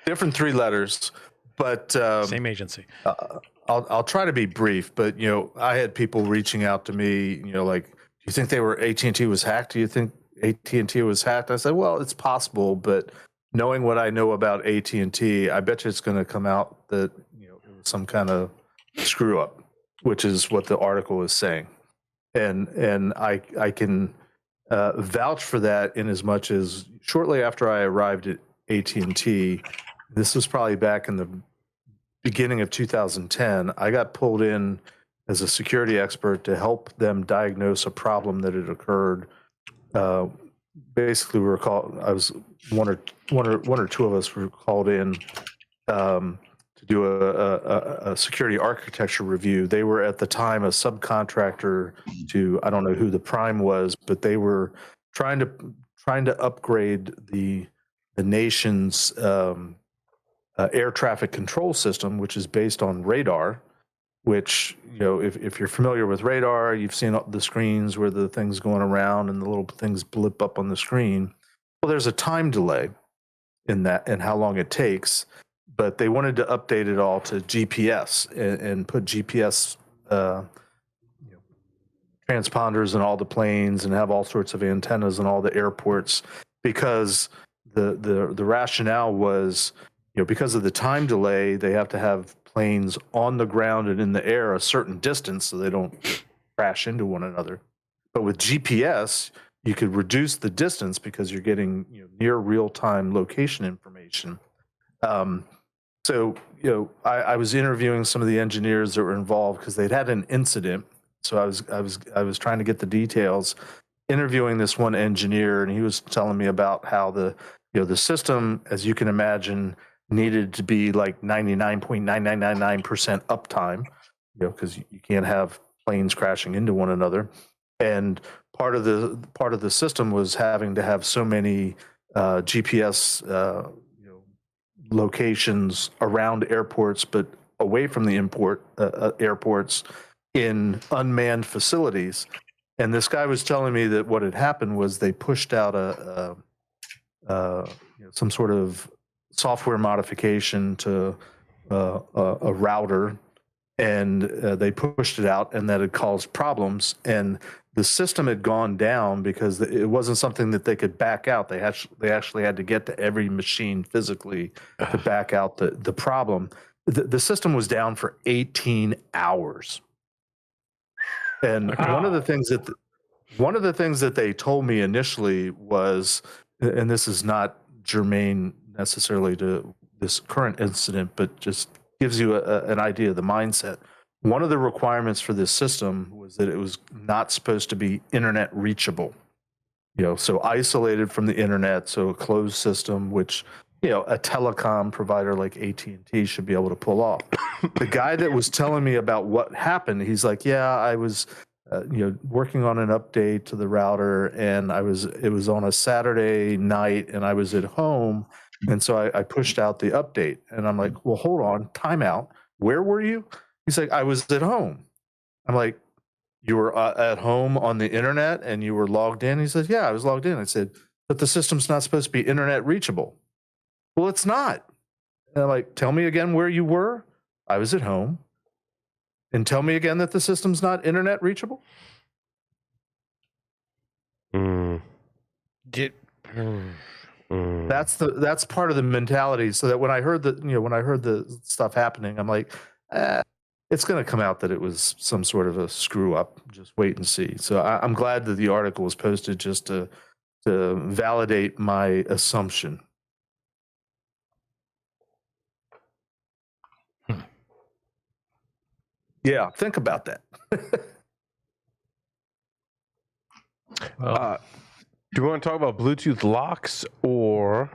Different 3 letters. But Same agency. I'll try to be brief. But I had people reaching out to me. Like, do you think AT&T was hacked? Do you think AT&T was hacked? I said, well, it's possible, but knowing what I know about AT&T, I bet you it's going to come out that it was some kind of screw up, which is what the article is saying, and I can vouch for that in as much as shortly after I arrived at AT&T, this was probably back in the beginning of 2010, I got pulled in as a security expert to help them diagnose a problem that had occurred. Basically, I was one or two of us were called in to do a security architecture review. They were at the time a subcontractor to, I don't know who the prime was, but they were trying to upgrade the nation's air traffic control system, which is based on radar. Which, if you're familiar with radar, you've seen the screens where the thing's going around and the little things blip up on the screen. Well, there's a time delay in that and how long it takes, but they wanted to update it all to GPS and put GPS transponders in all the planes and have all sorts of antennas in all the airports, because the rationale was, because of the time delay, they have to have planes on the ground and in the air a certain distance so they don't crash into one another. But with GPS, you could reduce the distance because you're getting near real-time location information. So I was interviewing some of the engineers that were involved because they'd had an incident. So I was trying to get the details, interviewing this one engineer, and he was telling me about how the system, as you can imagine, needed to be like 99.9999% uptime, because you can't have planes crashing into one another. And part of the system was having to have so many GPS locations around airports, but away from the airports in unmanned facilities. And this guy was telling me that what had happened was they pushed out some sort of software modification to a router, and they pushed it out, and that had caused problems. And the system had gone down because it wasn't something that they could back out. They actually had to get to every machine physically to back out the problem. The system was down for 18 hours. And one of the things that they told me initially was, and this is not germane necessarily to this current incident, but just gives you an idea of the mindset. One of the requirements for this system was that it was not supposed to be internet reachable, so isolated from the internet, so a closed system, which a telecom provider like AT&T should be able to pull off. The guy that was telling me about what happened, he's like, yeah, I was working on an update to the router, and it was on a Saturday night, and I was at home, and so I pushed out the update. And I'm like, well, hold on, time out. Where were you? He's like, I was at home. I'm like, you were at home on the internet and you were logged in? He said, yeah, I was logged in. I said, but the system's not supposed to be internet reachable. Well, it's not. And I'm like, tell me again where you were. I was at home. And tell me again that the system's not internet reachable. That's part of the mentality. So that when I heard the stuff happening, I'm like, it's going to come out that it was some sort of a screw up. Just wait and see. So I'm glad that the article was posted just to validate my assumption. Yeah, think about that. Do you want to talk about Bluetooth locks or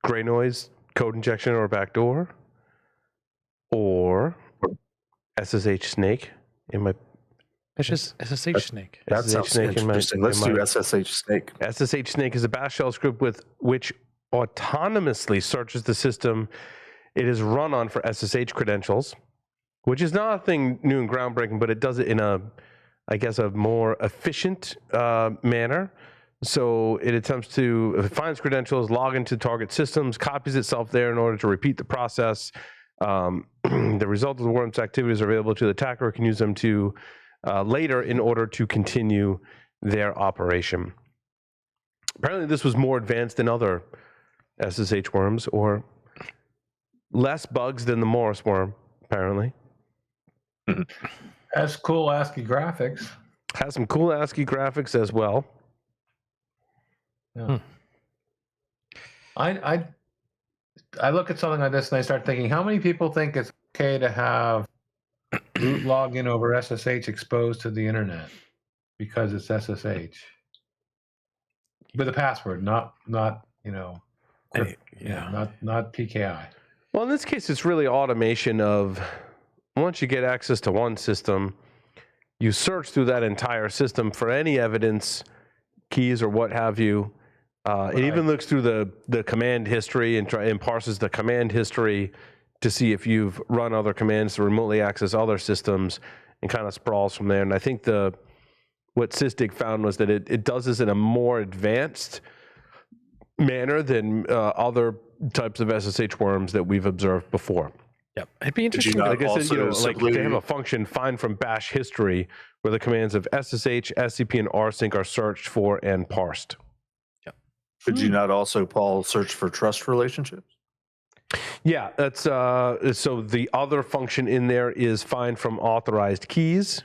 gray noise, code injection or backdoor, or SSH snake? It's just SSH snake. That sounds interesting. Let's do SSH snake. SSH snake is a bash shell script with which autonomously searches the system it is run on for SSH credentials, which is not a thing new and groundbreaking, but it does it in a more efficient manner. So it attempts to, if it finds credentials, log into target systems, copies itself there in order to repeat the process. The result of the worm's activities are available to the attacker, who can use them to later in order to continue their operation. Apparently this was more advanced than other SSH worms, or less bugs than the Morris worm, apparently. Has cool ASCII graphics. Has some cool ASCII graphics as well. Yeah. I look at something like this and I start thinking, how many people think it's okay to have root login over SSH exposed to the internet because it's SSH with a password, not not PKI. Well, in this case, it's really automation of, once you get access to one system, you search through that entire system for any evidence, keys or what have you. It even looks through the command history and parses the command history to see if you've run other commands to remotely access other systems, and kind of sprawls from there. And I think what Sysdig found was that it does this in a more advanced manner than other types of SSH worms that we've observed before. Yep, it'd be interesting. Like I said, like they have a function find from bash history where the commands of SSH, SCP, and rsync are searched for and parsed. Yep. Could you not also, Paul, search for trust relationships? Yeah, that's so the other function in there is find from authorized keys,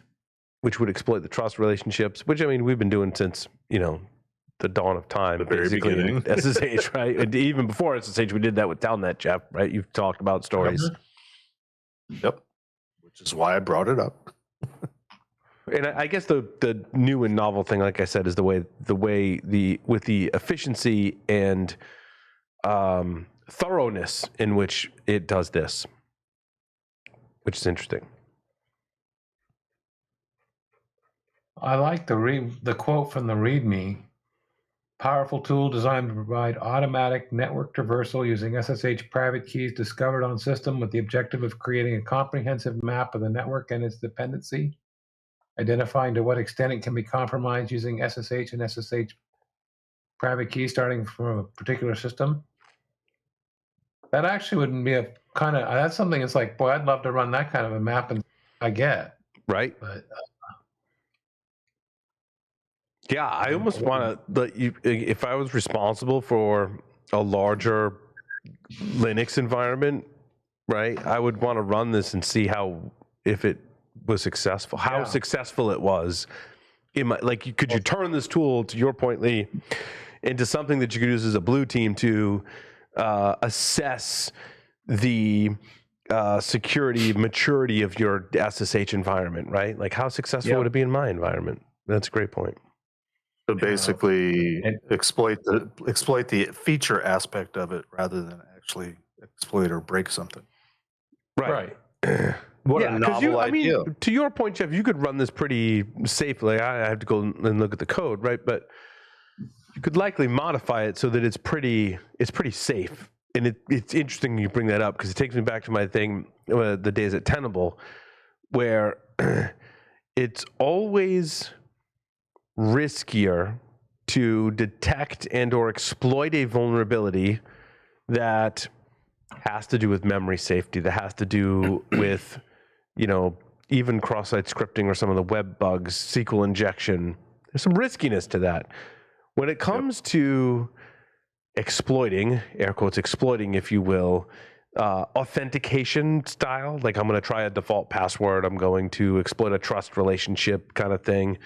which would exploit the trust relationships, which, I mean, we've been doing since, the dawn of time, the very basically, beginning. SSH, right? And even before SSH, we did that with Telnet, Jeff, right? You've talked about stories. Yep. Which is why I brought it up. And I guess the new and novel thing, like I said, is with the efficiency and thoroughness in which it does this, which is interesting. I like the quote from the README. Powerful tool designed to provide automatic network traversal using SSH private keys discovered on system with the objective of creating a comprehensive map of the network and its dependency, identifying to what extent it can be compromised using SSH and SSH private keys starting from a particular system. That actually wouldn't be that's something that's like, boy, I'd love to run that kind of a map, and I get. Right. But yeah, I almost want to, if I was responsible for a larger Linux environment, right, I would want to run this and see if it was successful, how successful it was. Could you turn this tool, to your point, Lee, into something that you could use as a blue team to assess the security maturity of your SSH environment, right? Like, how successful would it be in my environment? That's a great point. So basically, exploit the feature aspect of it rather than actually exploit or break something. Right. What a novel idea. I mean, to your point, Jeff, you could run this pretty safely. I have to go and look at the code, right? But you could likely modify it so that it's pretty safe. And it's interesting you bring that up, because it takes me back to my thing, the days at Tenable, where it's always riskier to detect and or exploit a vulnerability that has to do with memory safety, that has to do with, even cross-site scripting or some of the web bugs, SQL injection. There's some riskiness to that. When it comes to exploiting, air quotes, exploiting, if you will, authentication style, like I'm going to try a default password, I'm going to exploit a trust relationship kind of thing.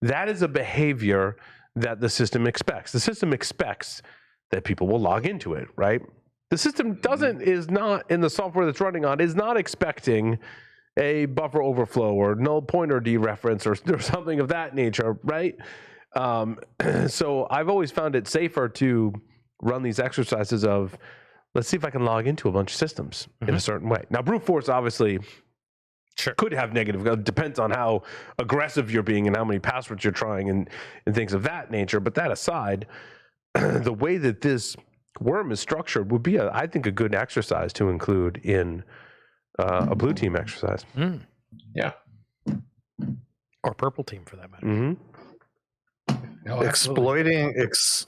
That is a behavior that the system expects. The system expects that people will log into it, right? The system is not, in the software that's running on, is not expecting a buffer overflow or null pointer dereference or something of that nature, right? So I've always found it safer to run these exercises of, let's see if I can log into a bunch of systems in a certain way. Now, brute force obviously could have negative, it depends on how aggressive you're being and how many passwords you're trying and things of that nature. But that aside, the way that this worm is structured would be, I think, a good exercise to include in a blue team exercise. Yeah. Or purple team, for that matter. Mm-hmm. No, absolutely. Exploiting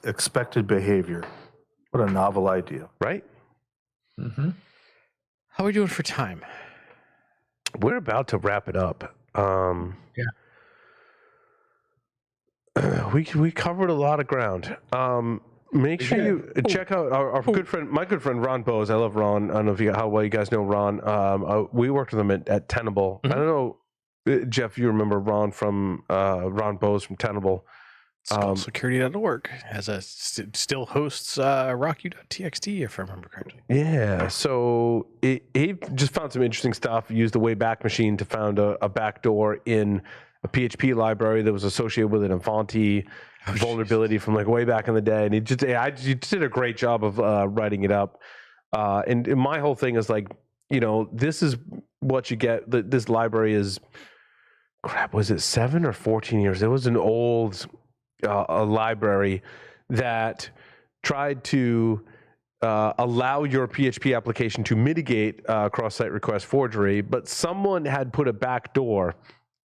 expected behavior. What a novel idea. Right? Mm-hmm. How are we doing for time? We're about to wrap it up. We covered a lot of ground. Make sure you check out our good friend, my good friend Ron Bowes. I love Ron. I don't know if how well you guys know Ron. We worked with him at Tenable. I don't know, Jeff, you remember Ron from Ron Bowes from Tenable. Security.org still hosts rocku.txt, if I remember correctly. Yeah, so he just found some interesting stuff. Used the Wayback Machine to find a backdoor in a PHP library that was associated with an Avanti vulnerability from like way back in the day, and he did a great job of writing it up. And my whole thing is like, this is what you get. This library is, was it 7 or 14 years? It was an old a library that tried to allow your PHP application to mitigate cross-site request forgery, but someone had put a backdoor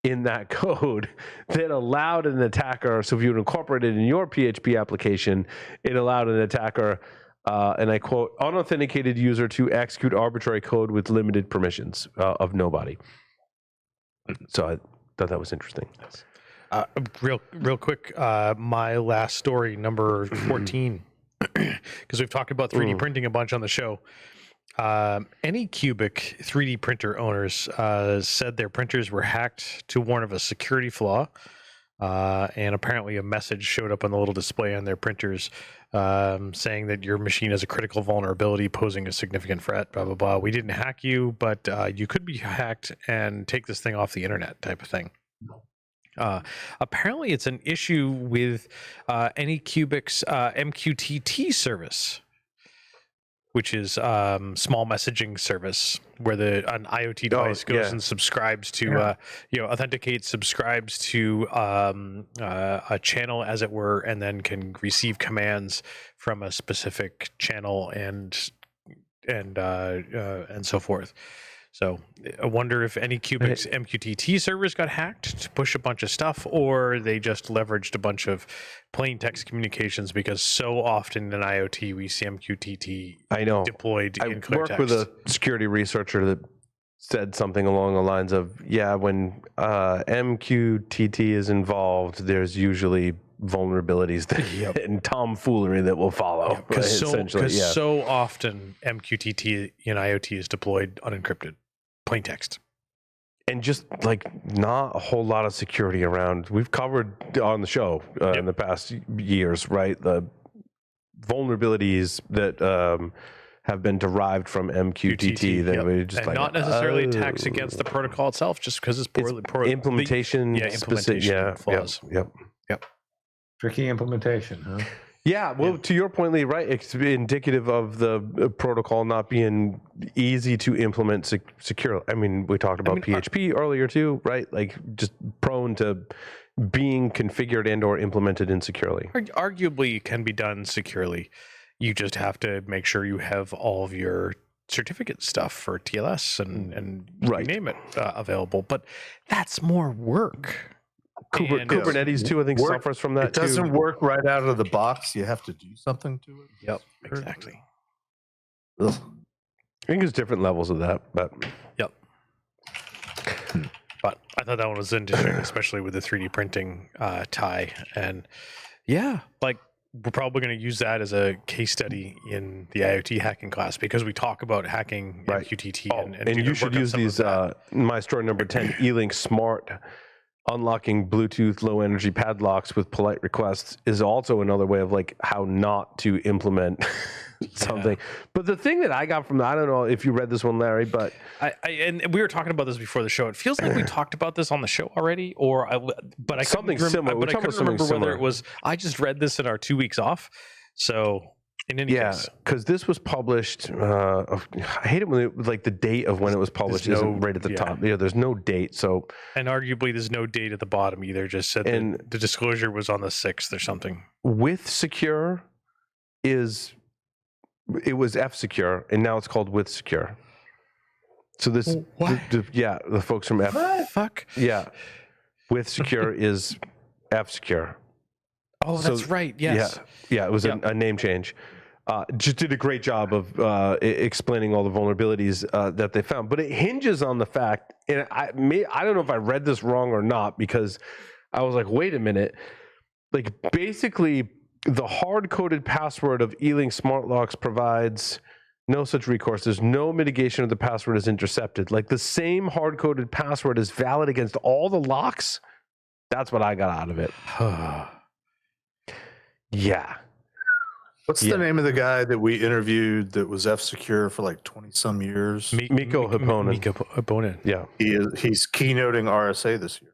in that code that allowed an attacker. So if you would incorporate it in your PHP application, it allowed an attacker, and I quote, unauthenticated user to execute arbitrary code with limited permissions of nobody. So I thought that was interesting. Real quick, my last story, number 14, because we've talked about 3D printing a bunch on the show. Anycubic 3D printer owners said their printers were hacked to warn of a security flaw, and apparently a message showed up on the little display on their printers saying that your machine has a critical vulnerability posing a significant threat, blah, blah, blah. We didn't hack you, but you could be hacked and take this thing off the internet type of thing. Apparently it's an issue with Anycubic's MQTT service, which is small messaging service where an IoT device goes and subscribes to, authenticates, subscribes to a channel, as it were, and then can receive commands from a specific channel and so forth. So I wonder if Anycubic's MQTT servers got hacked to push a bunch of stuff, or they just leveraged a bunch of plain text communications, because so often in IoT we see MQTT deployed in clear text. I work with a security researcher that said something along the lines of, when MQTT is involved, there's usually vulnerabilities and tomfoolery that will follow. Because so often MQTT in IoT is deployed unencrypted, plain text. And just like not a whole lot of security around. We've covered on the show in the past years, right? The vulnerabilities that have been derived from MQTT that we just and not necessarily attacks against the protocol itself, just because it's poorly implementation flaws. Yep. Tricky implementation, huh? Yeah, well, to your point, Lee, right? It's indicative of the protocol not being easy to implement securely. I mean, we talked about PHP earlier too, right? Like just prone to being configured and or implemented insecurely. Arguably, it can be done securely. You just have to make sure you have all of your certificate stuff for TLS and you name it available. But that's more work. Kubernetes too, I think, suffers from that. It doesn't work right out of the box. You have to do something to it. Yep, exactly. Ugh. I think there's different levels of that, but But I thought that one was interesting, especially with the 3D printing tie. And we're probably going to use that as a case study in the IoT hacking class, because we talk about hacking MQTT. And you should use these. My story number 10, E-Link Smart. Unlocking Bluetooth low energy padlocks with polite requests is also another way of like how not to implement something. But the thing that I got from that, I don't know if you read this one, Larry, but and we were talking about this before the show. It feels like we talked about this on the show already, but I something similar. But I couldn't remember whether it was. I just read this in our 2 weeks off. So in any case, because this was published. I hate it when the date of when it was published isn't right at the top. Yeah, there's no date. So and arguably there's no date at the bottom either. Just said that the disclosure was on the 6th or something. With Secure it was F Secure, and now it's called With Secure. So this, the folks from F. What? Fuck. Yeah, With Secure is F Secure. Oh, that's right. Yes. Yeah, it was a name change. Just did a great job of explaining all the vulnerabilities that they found. But it hinges on the fact, and I don't know if I read this wrong or not, because I was like, wait a minute. Like, basically, the hard-coded password of E-Link Smart Locks provides no such recourse. There's no mitigation of the password is intercepted. Like, the same hard-coded password is valid against all the locks. That's what I got out of it. Yeah. What's the name of the guy that we interviewed that was F-Secure for like 20-some years? Miko Hipponen. Yeah. He's keynoting RSA this year.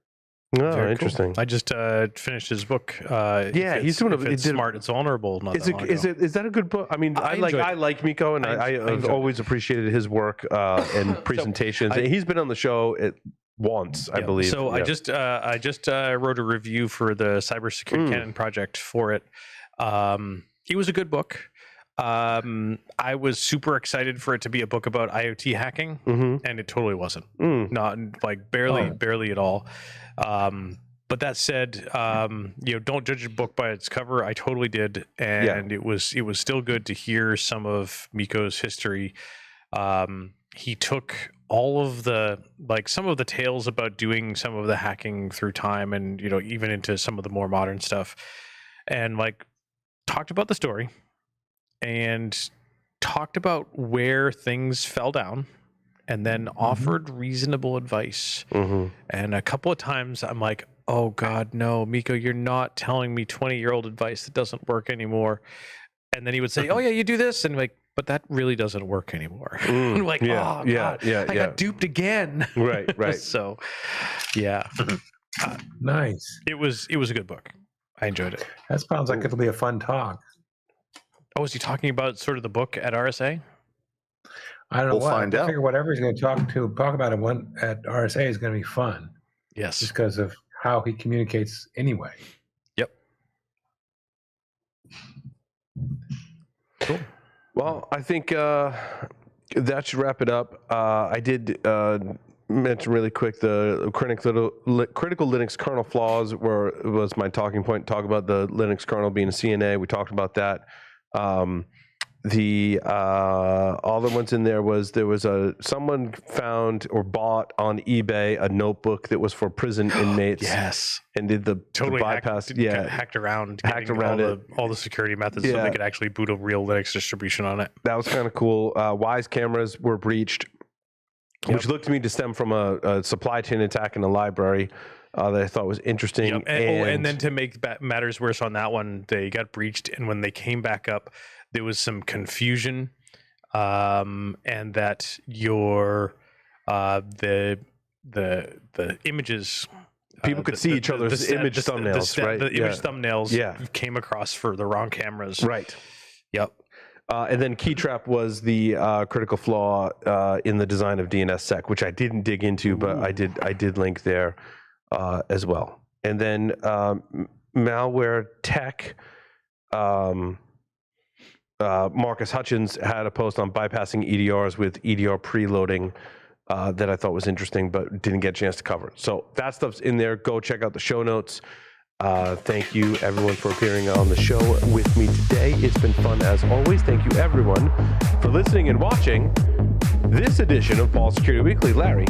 Oh, Very interesting. Cool. I just finished his book. He's doing it's smart. It's vulnerable. Is that a good book? I mean, I like Miko, and I've always appreciated his work and presentations. He's been on the show once, I believe. So I just wrote a review for the Cybersecurity Canon project for it. It was a good book. I was super excited for it to be a book about IoT hacking, and it totally wasn't. Not like barely at all. But that said, don't judge a book by its cover. I totally did, and it was still good to hear some of Miko's history. He took all of some of the tales about doing some of the hacking through time, and even into some of the more modern stuff, and talked about the story and talked about where things fell down, and then offered reasonable advice. And a couple of times I'm like, oh God, no, Miko, you're not telling me 20-year-old advice that doesn't work anymore. And then he would say, oh yeah, you do this. And but that really doesn't work anymore. I'm like, oh God, I got duped again. Right. So yeah. Nice. It was a good book. I enjoyed it. That sounds like it'll be a fun talk. Oh, is he talking about sort of the book at RSA? I don't know. We'll find out. I figure whatever he's going to talk about at RSA is going to be fun. Yes. Just because of how he communicates anyway. Yep. Cool. Well, I think that should wrap it up. I did mention really quick the critical Linux kernel flaws was my talking point. Talk about the Linux kernel being a CNA. We talked about that. The other ones in there was someone found or bought on eBay a notebook that was for prison inmates. Yes, and did the bypass. Hacked around all the security methods so they could actually boot a real Linux distribution on it. That was kind of cool. Wise cameras were breached, which looked to me to stem from a supply chain attack in a library. That I thought was interesting. Yep. And then to make matters worse on that one, they got breached, and when they came back up, there was some confusion, and that your the images people could see each other's image thumbnails, right? The image thumbnails came across for the wrong cameras, right? Yep. And then Keytrap was the critical flaw in the design of DNSSEC, which I didn't dig into, but I did link there as well. And then Malware Tech. Marcus Hutchins had a post on bypassing EDRs with EDR preloading that I thought was interesting, but didn't get a chance to cover. So that stuff's in there. Go check out the show notes. Thank you, everyone, for appearing on the show with me today. It's been fun as always. Thank you, everyone, for listening and watching this edition of Paul Security Weekly. Larry.